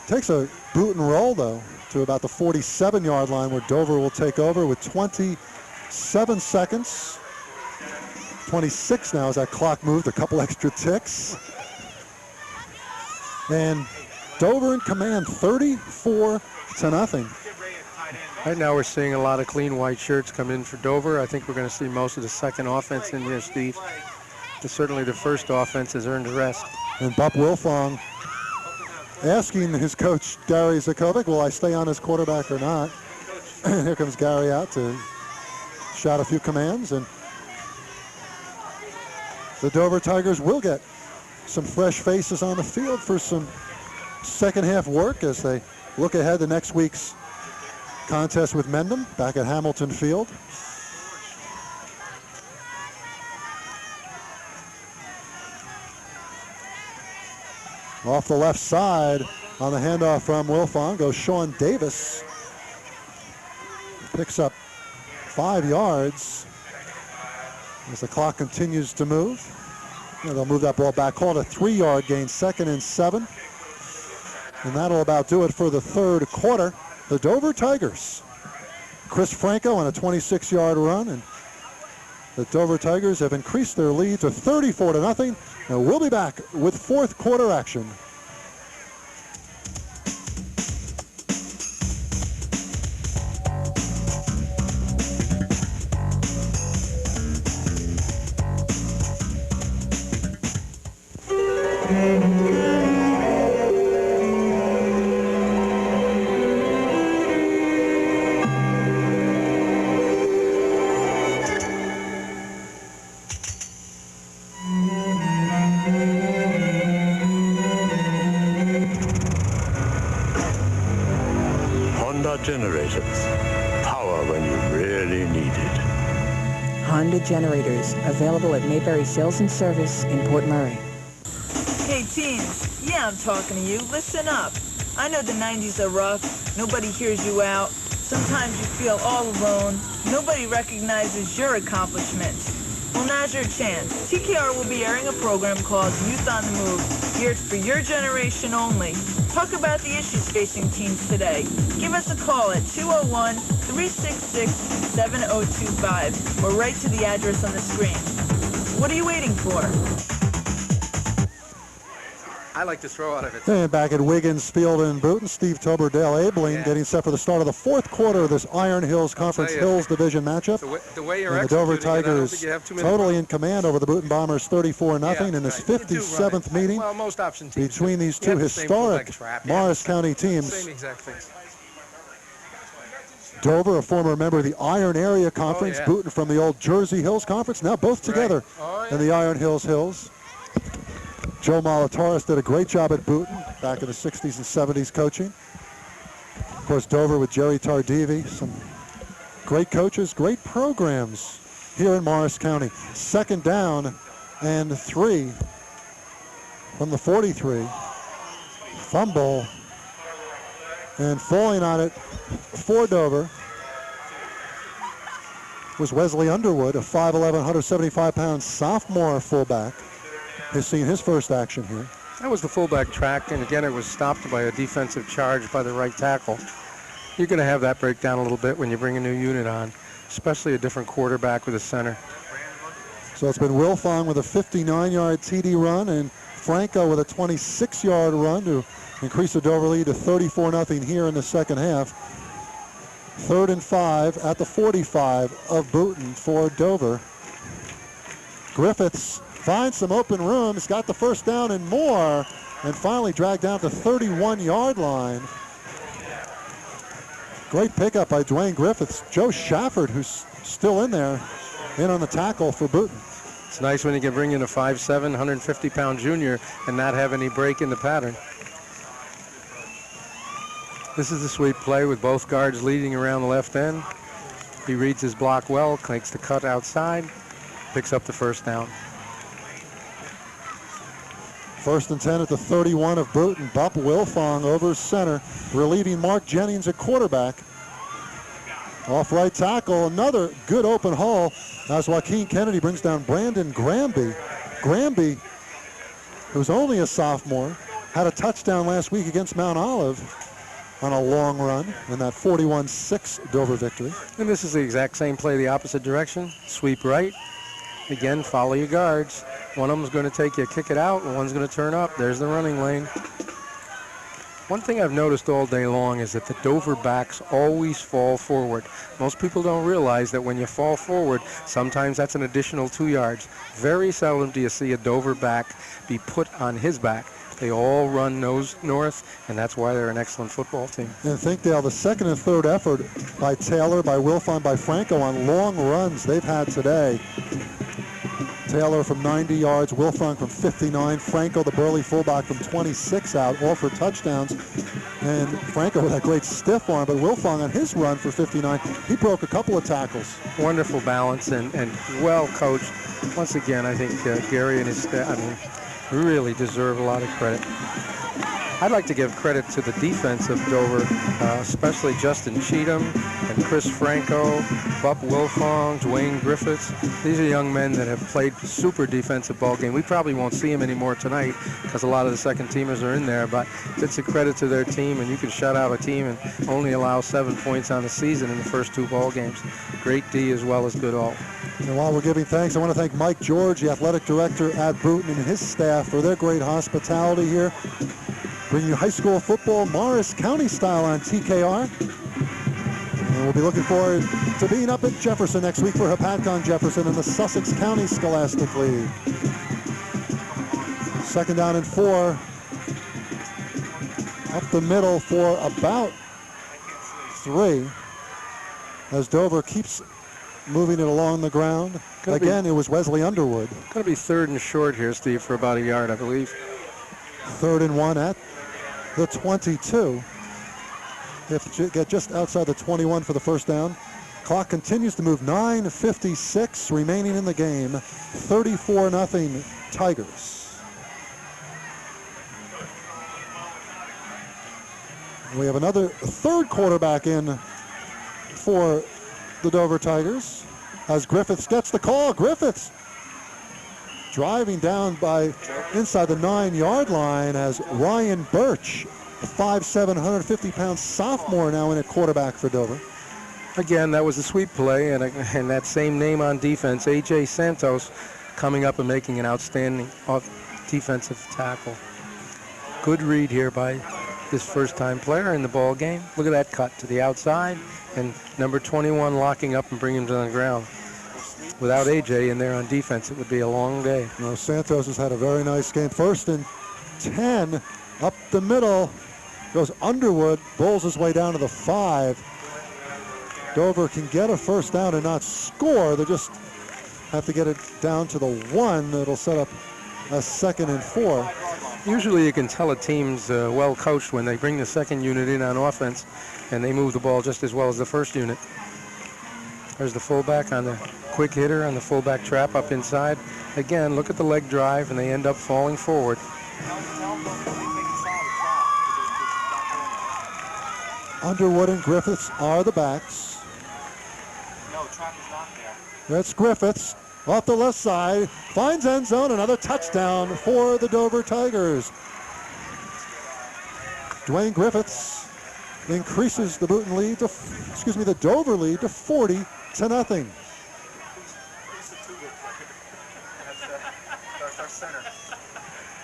takes a boot and roll though to about the 47-yard line where Dover will take over with 27 seconds. 26 now as that clock moved, a couple extra ticks. And Dover in command, 34-0. Right now we're seeing a lot of clean white shirts come in for Dover. I think we're going to see most of the second offense in here, Steve. But certainly the first offense has earned a rest. And Bup Wilfong asking his coach, Gary Zakovic, will I stay on as quarterback or not? Here comes Gary out to shout a few commands, and the Dover Tigers will get some fresh faces on the field for some second half work as they look ahead to next week's contest with Mendham back at Hamilton Field. Off the left side on the handoff from Wilfong goes Sean Davis. Picks up 5 yards as the clock continues to move. And they'll move that ball back. Called a 3-yard gain, 2nd and 7. And that'll about do it for the 3rd quarter. The Dover Tigers. Chris Franco on a 26-yard run, and the Dover Tigers have increased their lead to 34-0. And we'll be back with 4th quarter action. Generators. Power when you really need it. Honda Generators, available at Mayberry Sales and Service in Port Murray. Hey teens, yeah, I'm talking to you. Listen up. I know the 90s are rough. Nobody hears you out. Sometimes you feel all alone. Nobody recognizes your accomplishments. Well, now's your chance. TKR will be airing a program called Youth on the Move, geared for your generation only. Talk about the issues facing teens today. Give us a call at 201-366-7025 or write to the address on the screen. What are you waiting for? I like to throw out of it. And back at Wiggins Field in Boonton, Steve Tober, Dale Abeling getting set for the start of the fourth quarter of this Iron Hills Conference Hills Division matchup. The way you're and the Dover executing it, I don't Tigers think you have too many totally in command over the Boonton Bombers 34-0 in this 57th meeting Well, most option teams between these You two have the same historic fullback trap. Morris County teams. Same exact thing. Dover, a former member of the Iron Area Conference, yeah. Boonton from the old Jersey Hills Conference, now both together in the Iron Hills Hills. Joe Molitaris did a great job at Boonton back in the 60s and 70s coaching. Of course, Dover with Jerry Tardivi, some great coaches, great programs here in Morris County. Second down and 3 from the 43. Fumble, and falling on it for Dover was Wesley Underwood, a 5'11", 175-pound sophomore fullback. Has seen his first action here. That was the fullback track, and again, it was stopped by a defensive charge by the right tackle. You're going to have that break down a little bit when you bring a new unit on, especially a different quarterback with a center. So it's been Wilfong with a 59-yard TD run and Franco with a 26-yard run to increase the Dover lead to 34-0 here in the second half. 3rd and 5 at the 45 of Boonton for Dover. Griffiths finds some open room. He's got the first down and more, and finally dragged down to the 31-yard line. Great pickup by Dwayne Griffiths. Joe Shafford, who's still in there, in on the tackle for Boonton. It's nice when you can bring in a 5'7", 150-pound junior and not have any break in the pattern. This is a sweep play with both guards leading around the left end. He reads his block well, makes the cut outside, picks up the first down. 1st and 10 at the 31 of Boonton. Bup Wilfong over center, relieving Mark Jennings at quarterback. Off right tackle, another good open hole as Joaquin Kennedy brings down Brandon Granby. Granby, who's only a sophomore, had a touchdown last week against Mount Olive on a long run in that 41-6 Dover victory. And this is the exact same play the opposite direction. Sweep right. Again, follow your guards. One of them's going to take you, kick it out, and one's going to turn up. There's the running lane. One thing I've noticed all day long is that the Dover backs always fall forward. Most people don't realize that when you fall forward, sometimes that's an additional 2 yards. Very seldom do you see a Dover back be put on his back. They all run nose north, and that's why they're an excellent football team. And think, Dale, the second and third effort by Taylor, by Wilfong, by Franco on long runs they've had today. Taylor from 90 yards, Wilfong from 59, Franco, the burly fullback, from 26 out, all for touchdowns. And Franco with that great stiff arm, but Wilfong on his run for 59, he broke a couple of tackles. Wonderful balance and well coached. Once again, I think Gary and his staff, really deserve a lot of credit. I'd like to give credit to the defense of Dover, especially Justin Cheatham and Chris Franco, Bup Wilfong, Dwayne Griffiths. These are young men that have played super defensive ball game. We probably won't see them anymore tonight because a lot of the second teamers are in there, but it's a credit to their team, and you can shut out a team and only allow 7 points on the season in the first 2 ball games. Great D as well as good all. And while we're giving thanks, I want to thank Mike George, the athletic director at Boonton, and his staff for their great hospitality here. Bringing you high school football, Morris County style on TKR. And we'll be looking forward to being up at Jefferson next week for Hepatcon Jefferson in the Sussex County Scholastic League. 2nd down and 4. Up the middle for about 3. As Dover keeps moving it along the ground. Again, it was Wesley Underwood. Going to be 3rd and short here, Steve, for about a yard, I believe. 3rd and 1 at the 22. They have to get just outside the 21 for the first down. Clock continues to move. 9:56 remaining in the game. 34-0 Tigers. We have another 3rd quarterback in for the Dover Tigers. as Griffiths gets the call. Griffiths driving down by inside the 9-yard line as Ryan Birch, a 5'7", 150-pound sophomore, now in at quarterback for Dover. Again, that was a sweep play, and that same name on defense, A.J. Santos, coming up and making an outstanding defensive tackle. Good read here by this first-time player in the ball game. Look at that cut to the outside, and number 21 locking up and bringing him to the ground. Without A.J. in there on defense, it would be a long day. No, Santos has had a very nice game. 1st and 10, up the middle, goes Underwood, bowls his way down to the 5. Dover can get a first down and not score. They just have to get it down to the 1. It'll set up a 2nd and 4. Usually you can tell a team's well coached when they bring the second unit in on offense and they move the ball just as well as the first unit. There's the fullback on the quick hitter on the fullback trap up inside. Again, look at the leg drive, and they end up falling forward. Underwood and Griffiths are the backs. No, trap is not there. That's Griffiths off the left side, finds end zone, another touchdown for the Dover Tigers. Dwayne Griffiths increases the the Dover lead to 40-0.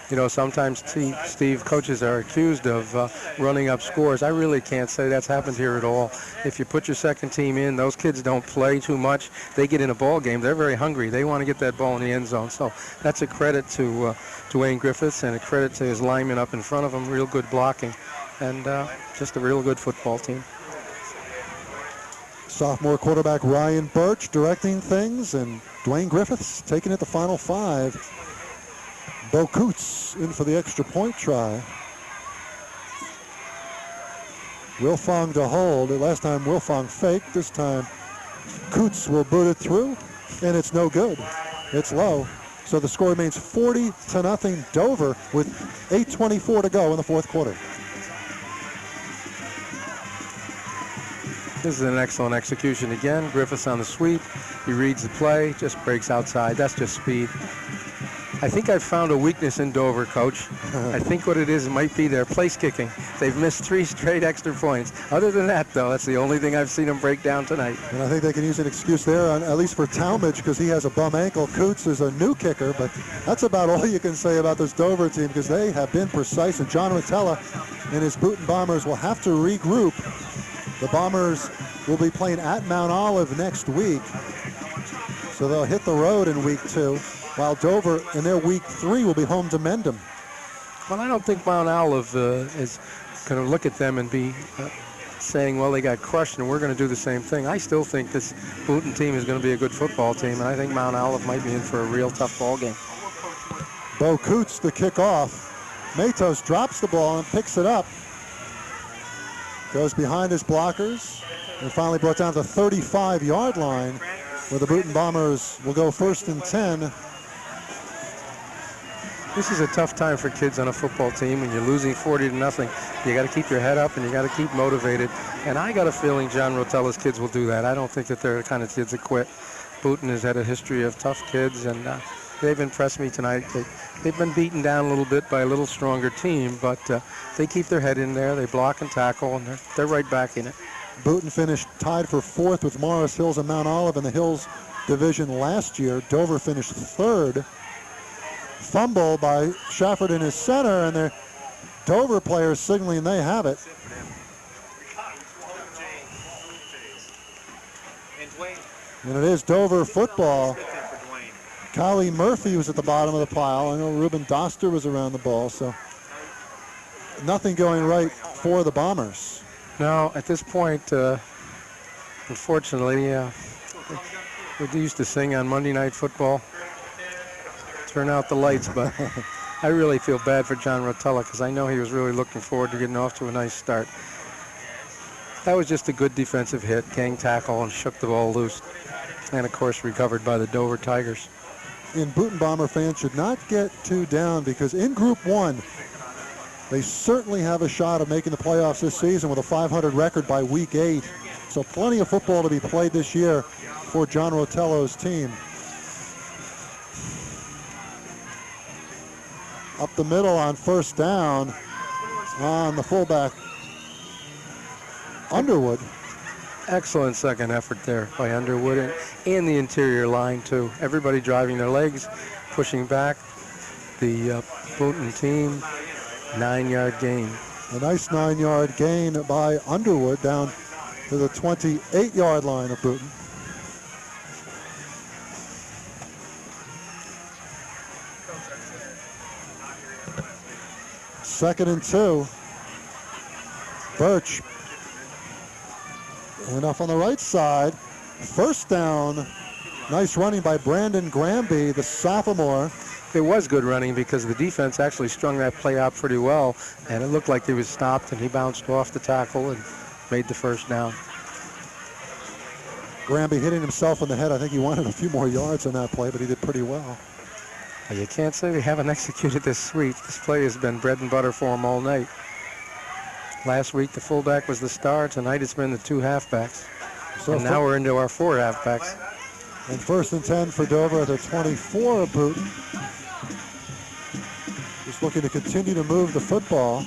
You know, sometimes, Steve, coaches are accused of running up scores. I really can't say that's happened here at all. If you put your second team in, those kids don't play too much. They get in a ball game. They're very hungry. They want to get that ball in the end zone. So that's a credit to Dwayne Griffiths and a credit to his linemen up in front of him. Real good blocking. And just a real good football team. Sophomore quarterback Ryan Birch directing things, and Dwayne Griffiths taking it the final 5. Bo Coots in for the extra point try. Wilfong to hold. Last time Wilfong faked. This time Coots will boot it through, and it's no good. It's low. So the score remains 40-0 Dover with 8:24 to go in the 4th quarter. This is an excellent execution again. Griffiths on the sweep. He reads the play, just breaks outside. That's just speed. I think I've found a weakness in Dover, Coach. I think what it is might be their place kicking. They've missed 3 straight extra points. Other than that, though, that's the only thing I've seen them break down tonight. And I think they can use an excuse there, at least for Talmadge, because he has a bum ankle. Coots is a new kicker, but that's about all you can say about this Dover team, because they have been precise. And John Rotella and his Booten Bombers will have to regroup. The Bombers will be playing at Mount Olive next week, so they'll hit the road in week 2. While Dover, in their week 3, will be home to Mendham. Well, I don't think Mount Olive is going to look at them and be saying, well, they got crushed and we're going to do the same thing. I still think this Booten team is going to be a good football team, and I think Mount Olive might be in for a real tough ball game. Bo Coots, the kickoff. Matos drops the ball and picks it up. Goes behind his blockers and finally brought down to the 35-yard line, where the Booten Bombers will go 1st and 10. This is a tough time for kids on a football team. When you're losing 40-0, you got to keep your head up and you got to keep motivated. And I got a feeling John Rotella's kids will do that. I don't think that they're the kind of kids that quit. Booten has had a history of tough kids, and they've impressed me tonight. They've been beaten down a little bit by a little stronger team, but they keep their head in there. They block and tackle, and they're right back in it. Booten finished tied for 4th with Morris Hills and Mount Olive in the Hills division last year. Dover finished 3rd. Fumble by Shafford in his center, and their Dover players signaling they have it. And it is Dover football. Kylie Murphy was at the bottom of the pile. I know Ruben Doster was around the ball, so nothing going right for the Bombers. No, at this point, unfortunately, we used to sing on Monday Night Football, turn out the lights, but I really feel bad for John Rotella because I know he was really looking forward to getting off to a nice start. That was just a good defensive hit, gang tackle, and shook the ball loose. And, of course, recovered by the Dover Tigers. And Booten Bomber fans should not get too down, because in Group 1, they certainly have a shot of making the playoffs this season with a .500 record by week 8. So plenty of football to be played this year. for John Rotello's team. Up the middle on first down on the fullback, Underwood. Excellent second effort there by Underwood and the interior line, too. Everybody driving their legs, pushing back. The Boonton team, 9-yard gain. A nice 9-yard gain by Underwood down to the 28-yard line of Boonton. Second and 2. Birch. And off on the right side. First down. Nice running by Brandon Granby, the sophomore. It was good running because the defense actually strung that play out pretty well, and it looked like he was stopped, and he bounced off the tackle and made the first down. Granby hitting himself in the head. I think he wanted a few more yards on that play, but he did pretty well. You can't say they haven't executed this sweep. This play has been bread and butter for them all night. Last week, the fullback was the star. Tonight, it's been the 2 halfbacks. So and now we're into our 4 halfbacks. And first and 10 for Dover at the 24 of Boonton. Just looking to continue to move the football.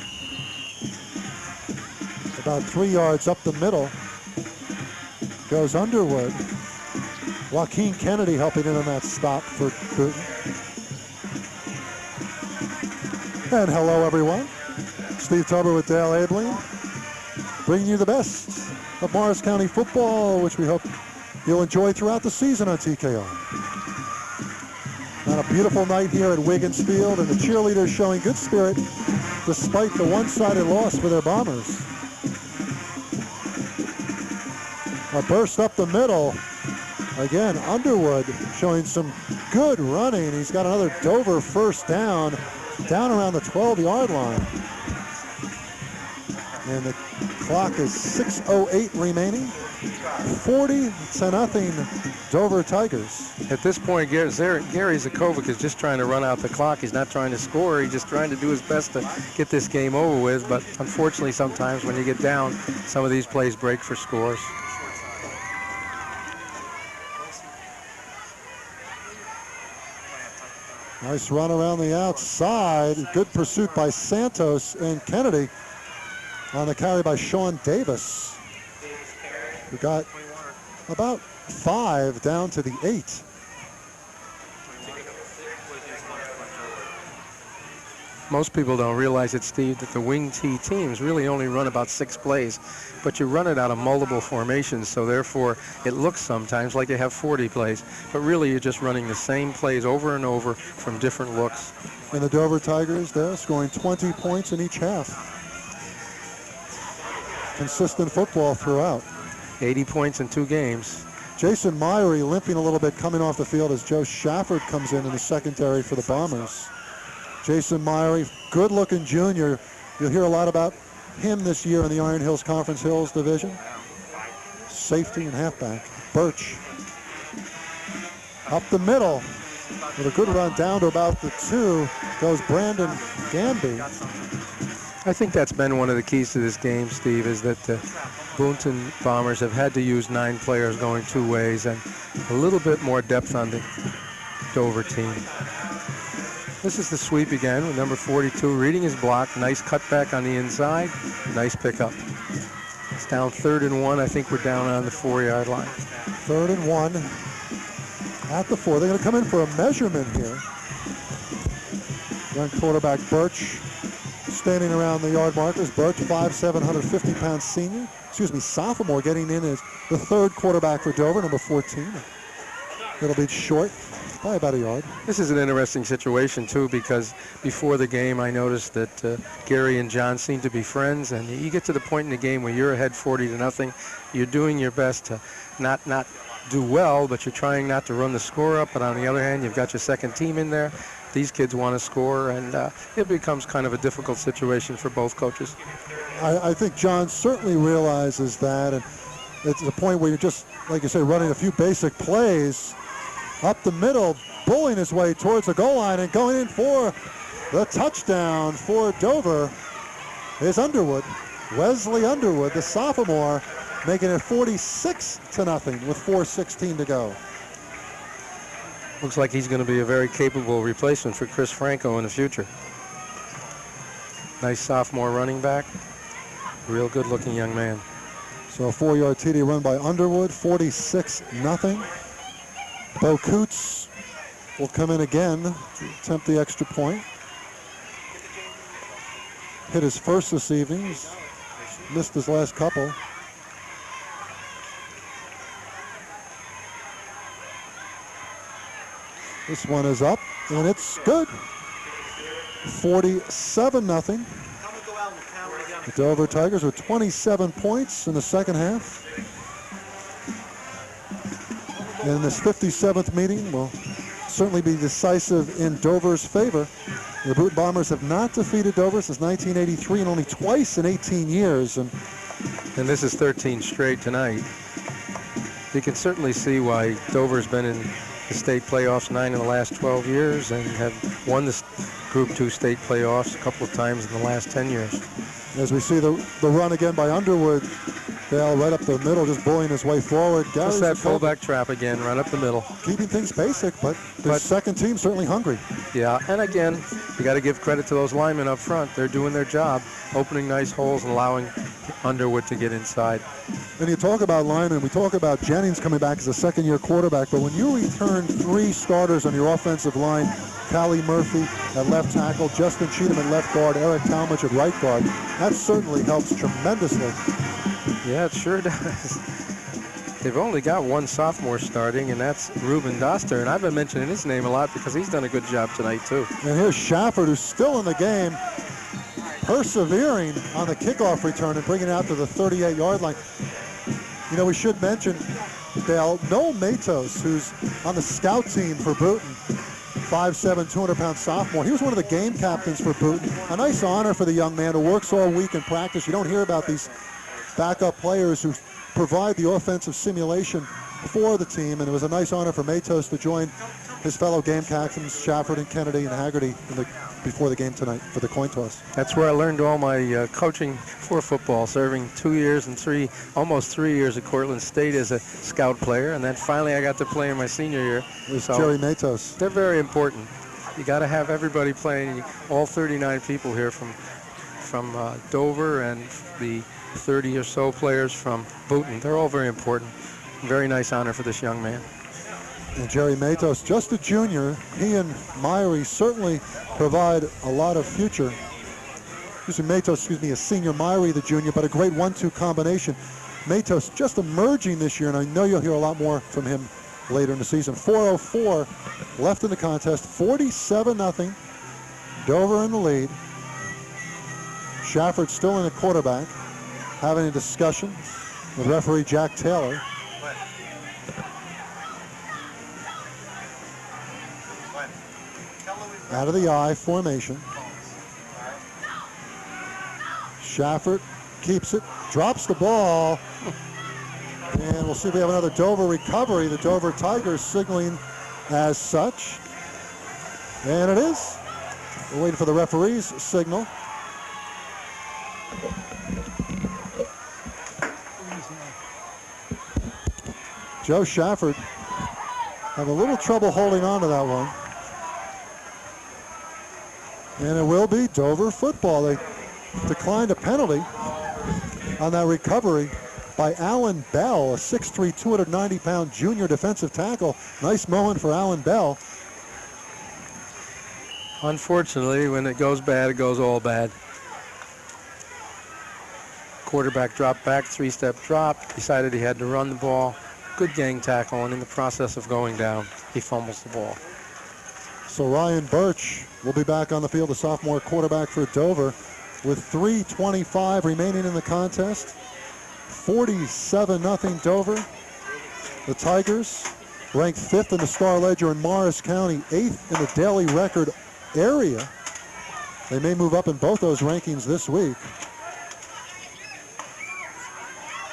About 3 yards up the middle goes Underwood. Joaquin Kennedy helping in on that stop for Boonton. And hello, everyone. Steve Tober with Dale Abeling, bringing you the best of Morris County football, which we hope you'll enjoy throughout the season on TKR. On a beautiful night here at Wiggins Field, and the cheerleaders showing good spirit despite the one-sided loss for their Bombers. A burst up the middle. Again, Underwood showing some good running. He's got another Dover first down around the 12-yard line. And the clock is 6:08 remaining. 40-0 Dover Tigers. At this point, Gary Zakovic is just trying to run out the clock. He's not trying to score. He's just trying to do his best to get this game over with. But unfortunately, sometimes when you get down, some of these plays break for scores. Nice run around the outside. Good pursuit by Santos and Kennedy on the carry by Sean Davis, who got about 5 down to the 8. Most people don't realize it, Steve, that the wing T teams really only run about 6 plays, but you run it out of multiple formations, so therefore it looks sometimes like you have 40 plays, but really you're just running the same plays over and over from different looks. And the Dover Tigers there scoring 20 points in each half. Consistent football throughout. 80 points in 2 games. Jason Myrie limping a little bit coming off the field as Joe Shafford comes in the secondary for the Bombers. Jason Myrie, good-looking junior. You'll hear a lot about him this year in the Iron Hills Conference Hills division. Safety and halfback. Birch. Up the middle with a good run down to about the 2 goes Brandon Granby. I think that's been one of the keys to this game, Steve, is that the Boonton Bombers have had to use 9 players going 2 ways and a little bit more depth on the Dover team. This is the sweep again with number 42 reading his block. Nice cutback on the inside. Nice pickup. It's down 3rd and 1. I think we're down on the 4-yard line. 3rd and 1 at the 4. They're going to come in for a measurement here. Young quarterback Birch standing around the yard markers. Birch, 5'7", 150-pound senior. Sophomore getting in as the 3rd quarterback for Dover, number 14. It'll be short by about a yard. This is an interesting situation, too, because before the game I noticed that Gary and John seem to be friends, and you get to the point in the game where you're ahead 40-0. You're doing your best to not do well, but you're trying not to run the score up. But on the other hand, you've got your second team in there. These kids want to score, and it becomes kind of a difficult situation for both coaches. I think John certainly realizes that, and it's a point where you're just, like you say, running a few basic plays up the middle, bullying his way towards the goal line, and going in for the touchdown for Dover is Underwood. Wesley Underwood, the sophomore, making it 46-0 with 4:16 to go. Looks like he's going to be a very capable replacement for Chris Franco in the future. Nice sophomore running back. Real good-looking young man. So a 4-yard TD run by Underwood, 46-0. Bo Coots will come in again to attempt the extra point. Hit his first this evening. He's missed his last couple. This one is up, and it's good. 47-0. The Dover Tigers with 27 points in the second half. And this 57th meeting will certainly be decisive in Dover's favor. The Boot Bombers have not defeated Dover since 1983 and only twice in 18 years. And this is 13 straight tonight. You can certainly see why Dover's been in the state playoffs 9 in the last 12 years and have won the Group 2 state playoffs a couple of times in the last 10 years. As we see the run again by Underwood, Dale right up the middle, just bullying his way forward. Just that fullback trap again, right up the middle. Keeping things basic, but the second team certainly hungry. Yeah, and again, you got to give credit to those linemen up front. They're doing their job, opening nice holes and allowing Underwood to get inside. And you talk about linemen, we talk about Jennings coming back as a second-year quarterback, but when you return 3 starters on your offensive line, Callie Murphy at left tackle, Justin Cheatham at left guard, Eric Talmadge at right guard, that certainly helps tremendously. Yeah, it sure does. They've only got one sophomore starting, and that's Ruben Doster, and I've been mentioning his name a lot because he's done a good job tonight, too. And here's Shafford, who's still in the game, persevering on the kickoff return and bringing it out to the 38-yard line. You know, we should mention, Dale, Noel Matos, who's on the scout team for Booton, 5'7", 200-pound sophomore. He was one of the game captains for Booton. A nice honor for the young man who works all week in practice. You don't hear about these backup players who provide the offensive simulation for the team, and it was a nice honor for Matos to join his fellow game captains, Shafford and Kennedy and Haggerty, before the game tonight for the coin toss. That's where I learned all my coaching for football, serving 2 years and almost 3 years at Cortland State as a scout player, and then finally I got to play in my senior year. It was Jerry Matos. They're very important. You got to have everybody playing, all 39 people here from Dover and the 30 or so players from Booton. They're all very important. Very nice honor for this young man. And Jerry Matos, just a junior, he and Myrie certainly provide a lot of future. Matos, a senior, Myrie the junior, but a great 1-2 combination. Matos just emerging this year, and I know you'll hear a lot more from him later in the season. 4:04 left in the contest, 47-0. Dover in the lead. Shafford still in the quarterback, having a discussion with referee Jack Taylor. Out of the I formation. Shafford keeps it, drops the ball, and we'll see if we have another Dover recovery. The Dover Tigers signaling as such. And it is. We're waiting for the referee's signal. Joe Shafford having a little trouble holding on to that one. And it will be Dover football. They declined a penalty on that recovery by Alan Bell, a 6'3", 290-pound junior defensive tackle. Nice moment for Alan Bell. Unfortunately, when it goes bad, it goes all bad. Quarterback dropped back, 3-step drop, decided he had to run the ball. Good gang tackle, and in the process of going down, he fumbles the ball. So Ryan Birch will be back on the field, the sophomore quarterback for Dover, with 3:25 remaining in the contest. 47-0 Dover. The Tigers ranked 5th in the Star Ledger in Morris County, 8th in the daily record area. They may move up in both those rankings this week.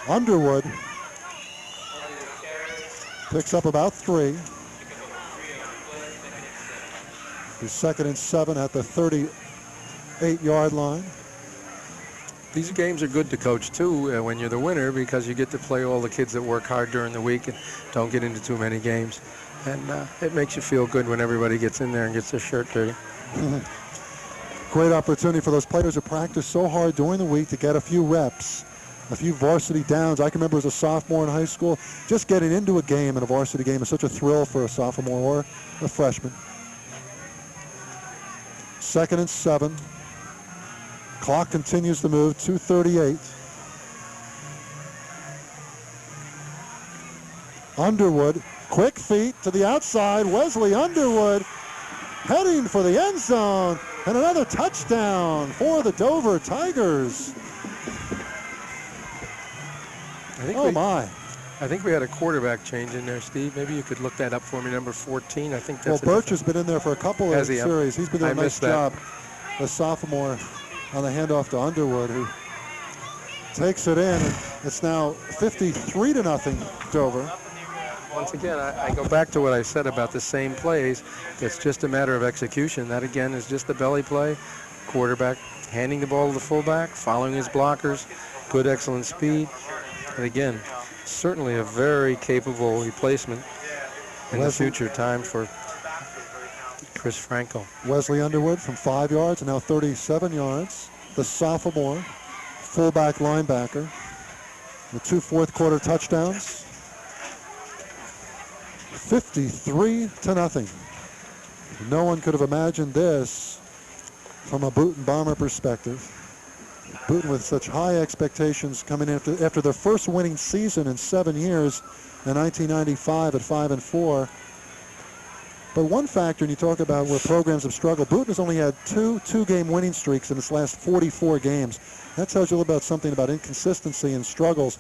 Underwood picks up about 3. He's 2nd and 7 at the 38-yard line. these games are good to coach too when you're the winner, because you get to play all the kids that work hard during the week and don't get into too many games. And it makes you feel good when everybody gets in there and gets their shirt dirty. Great opportunity for those players who practice so hard during the week to get a few reps, a few varsity downs. I can remember as a sophomore in high school, just getting into a game, and a varsity game is such a thrill for a sophomore or a freshman. 2nd and 7. Clock continues to move, 2:38. Underwood, quick feet to the outside. Wesley Underwood heading for the end zone, and another touchdown for the Dover Tigers. I think we had a quarterback change in there, Steve. Maybe you could look that up for me, number 14. I think that's Birch has been in there for a couple of series. He's been doing a nice job, the sophomore, on the handoff to Underwood, who takes it in. It's now 53-0 Dover. Once again, I go back to what I said about the same plays. It's just a matter of execution. That, again, is just the belly play. Quarterback handing the ball to the fullback, following his blockers, good, excellent speed. And again, certainly a very capable replacement in the future time for Chris Franco. Wesley Underwood from 5 yards and now 37 yards. The sophomore fullback linebacker with 2 fourth-quarter touchdowns. 53-0. No one could have imagined this from a Boonton Bomber perspective. Boonton with such high expectations coming after their first winning season in 7 years in 1995 at 5-4. But one factor, and you talk about where programs have struggled, Boonton has only had two-game winning streaks in its last 44 games. That tells you a little about something about inconsistency and struggles,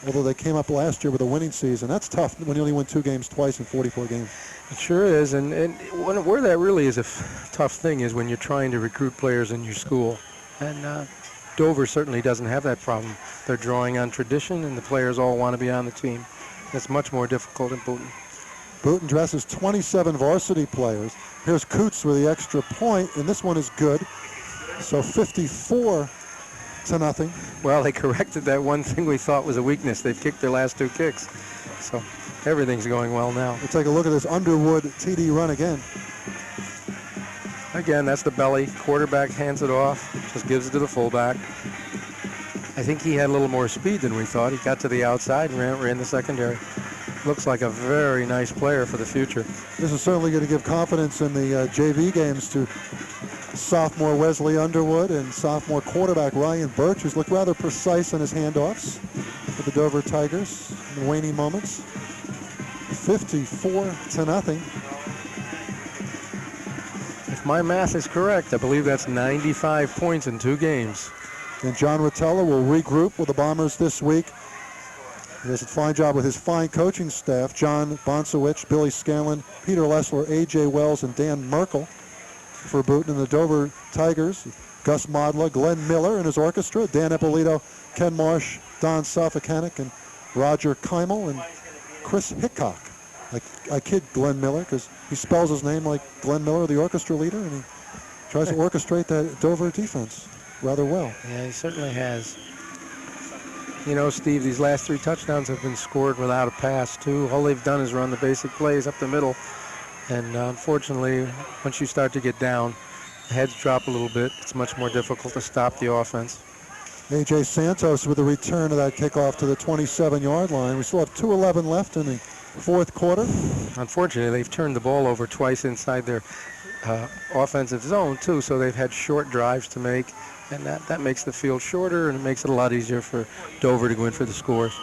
although they came up last year with a winning season. That's tough when you only win 2 games twice in 44 games. It sure is, and where that really is a tough thing is when you're trying to recruit players in your school. And Dover certainly doesn't have that problem. They're drawing on tradition, and the players all want to be on the team. It's much more difficult in Boonton. Boonton dresses 27 varsity players. Here's Coots with the extra point, and this one is good. So 54-0. Well, they corrected that one thing we thought was a weakness. They've kicked their last 2 kicks. So everything's going well now. We'll take a look at this Underwood TD run again. Again, that's the belly. Quarterback hands it off, just gives it to the fullback. I think he had a little more speed than we thought. He got to the outside and ran the secondary. Looks like a very nice player for the future. This is certainly going to give confidence in the JV games to sophomore Wesley Underwood and sophomore quarterback Ryan Birch, who's looked rather precise in his handoffs for the Dover Tigers in the waning moments. 54-0. If my math is correct, I believe that's 95 points in 2 games. And John Rotella will regroup with the Bombers this week. He does a fine job with his fine coaching staff, John Bonsowich, Billy Scanlon, Peter Lessler, A.J. Wells, and Dan Merkel. For Boonton and the Dover Tigers, Gus Modla, Glenn Miller and his orchestra, Dan Ippolito, Ken Marsh, Don Sofakanik, and Roger Keimel, and Chris Hickok. I kid Glenn Miller because he spells his name like Glenn Miller, the orchestra leader, and he tries to orchestrate that Dover defense rather well. Yeah, he certainly has. You know, Steve, these last 3 touchdowns have been scored without a pass, too. All they've done is run the basic plays up the middle. And unfortunately, once you start to get down, the heads drop a little bit. It's much more difficult to stop the offense. A.J. Santos with a return of that kickoff to the 27-yard line. We still have 2:11 left in the 4th quarter. Unfortunately, they've turned the ball over twice inside their offensive zone, too, so they've had short drives to make. And that makes the field shorter, and it makes it a lot easier for Dover to go in for the scores.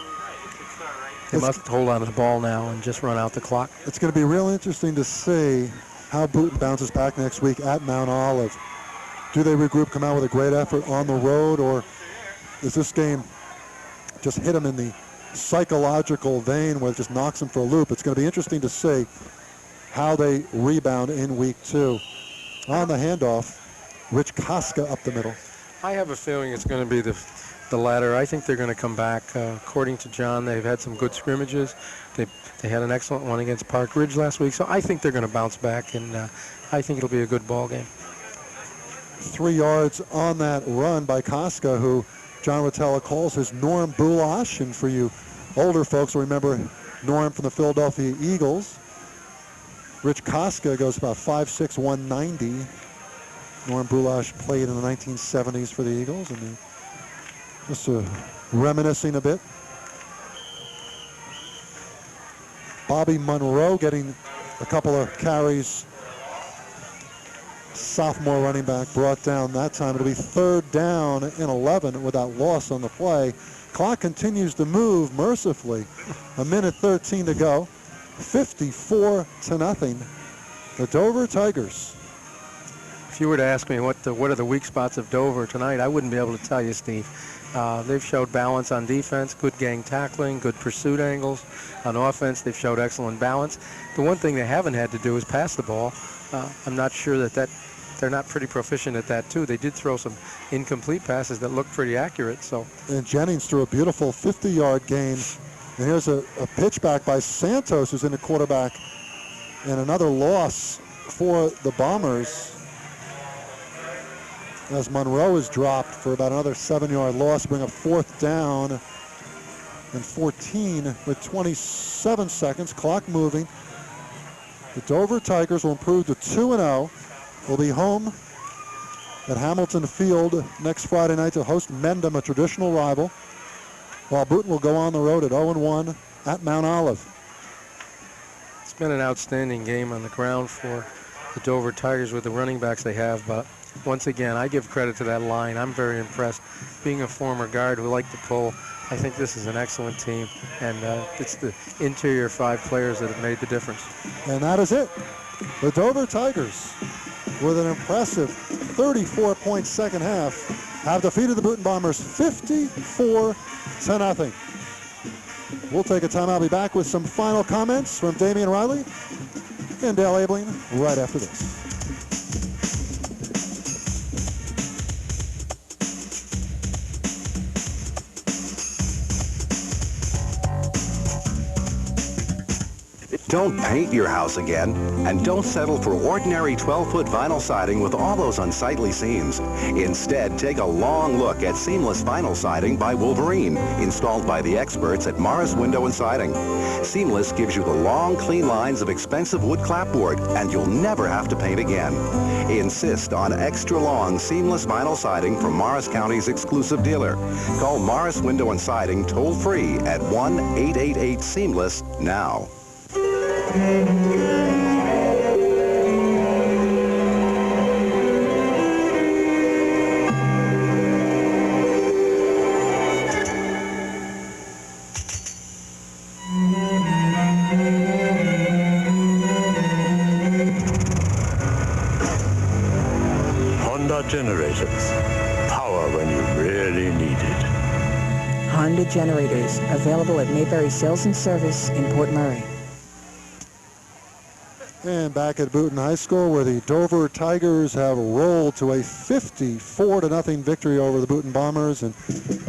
They must hold on to the ball now and just run out the clock. It's going to be real interesting to see how Boonton bounces back next week at Mount Olive. Do they regroup, come out with a great effort on the road, or does this game just hit them in the psychological vein where it just knocks them for a loop? It's going to be interesting to see how they rebound in week 2. On the handoff, Rich Koska up the middle. I have a feeling it's going to be the latter. I think they're going to come back. According to John, they've had some good scrimmages. They had an excellent one against Park Ridge last week, so I think they're going to bounce back, and I think it'll be a good ball game. 3 yards on that run by Koska, who John Rotella calls his Norm Bulash. And for you older folks who remember Norm from the Philadelphia Eagles, Rich Koska goes about 5'6", 190. Norm Bulash played in the 1970s for the Eagles, and just reminiscing a bit. Bobby Monroe getting a couple of carries. Sophomore running back brought down that time. It'll be 3rd down and 11 without loss on the play. Clock continues to move mercifully. 1:13 to go. 54-0. The Dover Tigers. If you were to ask me what are the weak spots of Dover tonight, I wouldn't be able to tell you, Steve. They've showed balance on defense, good gang tackling, good pursuit angles. On offense, they've showed excellent balance. The one thing they haven't had to do is pass the ball. I'm not sure that they're not pretty proficient at that, too. They did throw some incomplete passes that looked pretty accurate. And Jennings threw a beautiful 50-yard gain. And here's a pitch back by Santos, who's in the quarterback. And another loss for the Bombers, as Monroe is dropped for about another 7-yard loss, bring a 4th down and 14 with 27 seconds. Clock moving. The Dover Tigers will improve to 2-0. Will be home at Hamilton Field next Friday night to host Mendham, a traditional rival, while Boonton will go on the road at 0-1 at Mount Olive. It's been an outstanding game on the ground for the Dover Tigers with the running backs they have, but once again, I give credit to that line. I'm very impressed. Being a former guard who liked to pull, I think this is an excellent team, and it's the interior 5 players that have made the difference. And that is it. The Dover Tigers, with an impressive 34-point second half, have defeated the Boonton Bombers 54-0. We'll take a time. I'll be back with some final comments from Damian Riley and Dale Abeling right after this. Don't paint your house again, and don't settle for ordinary 12-foot vinyl siding with all those unsightly seams. Instead, take a long look at seamless vinyl siding by Wolverine, installed by the experts at Morris Window and Siding. Seamless gives you the long, clean lines of expensive wood clapboard, and you'll never have to paint again. Insist on extra-long, seamless vinyl siding from Morris County's exclusive dealer. Call Morris Window and Siding toll-free at 1-888-SEAMLESS now. Honda Generators. Power when you really need it. Honda Generators, available at Mayberry Sales and Service in Port Murray. And back at Boonton High School, where the Dover Tigers have rolled to a 54-0 victory over the Boonton Bombers. And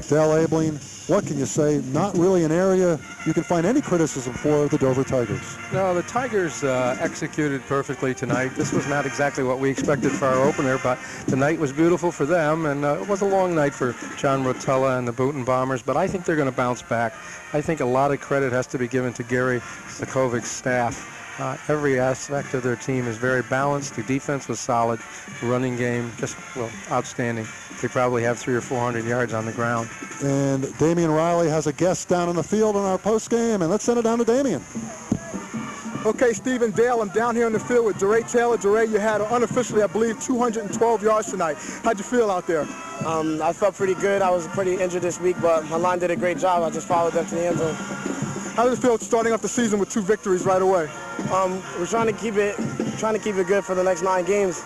Dale Abeling, what can you say? Not really an area you can find any criticism for the Dover Tigers. No, the Tigers executed perfectly tonight. This was not exactly what we expected for our opener, but the night was beautiful for them, and it was a long night for John Rotella and the Boonton Bombers, but I think they're going to bounce back. I think a lot of credit has to be given to Gary Sakovic's staff. Every aspect of their team is very balanced. The defense was solid. The running game, just, well, outstanding. They probably have 300 or 400 yards on the ground. And Damian Riley has a guest down in the field in our postgame, and let's send it down to Damian. Okay, Stephen Dale, I'm down here in the field with DeRay Taylor. DeRay, you had unofficially, I believe, 212 yards tonight. How'd you feel out there? I felt pretty good. I was pretty injured this week, but my line did a great job. I just followed them to the end zone. How does it feel starting off the season with 2 victories right away? We're trying to keep it good for the next 9 games.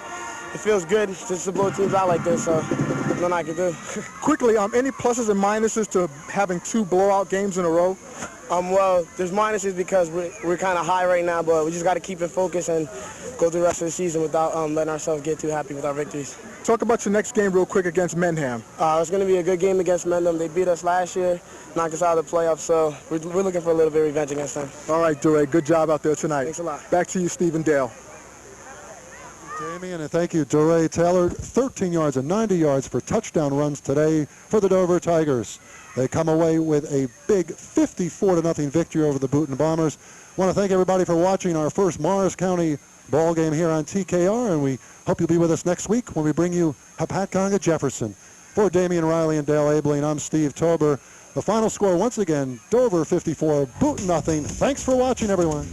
It feels good just to blow teams out like this, so nothing I can do. Quickly, any pluses and minuses to having 2 blowout games in a row? Well, there's minuses because we're kind of high right now, but we just got to keep it focused and go through the rest of the season without letting ourselves get too happy with our victories. Talk about your next game real quick against Mendham. It's going to be a good game against Mendham. They beat us last year, knocked us out of the playoffs, so we're looking for a little bit of revenge against them. All right, DeRay, good job out there tonight. Thanks a lot. Back to you, Stephen Dale. Damian, and thank you, DeRay Taylor. 13 yards and 90 yards for touchdown runs today for the Dover Tigers. They come away with a big 54-0 victory over the Boonton Bombers. I want to thank everybody for watching our first Morris County ball game here on TKR, and we hope you'll be with us next week when we bring you Hapatconga Jefferson. For Damian Riley and Dale Abeling, I'm Steve Tober. The final score once again, Dover 54, Boonton 0. Thanks for watching, everyone.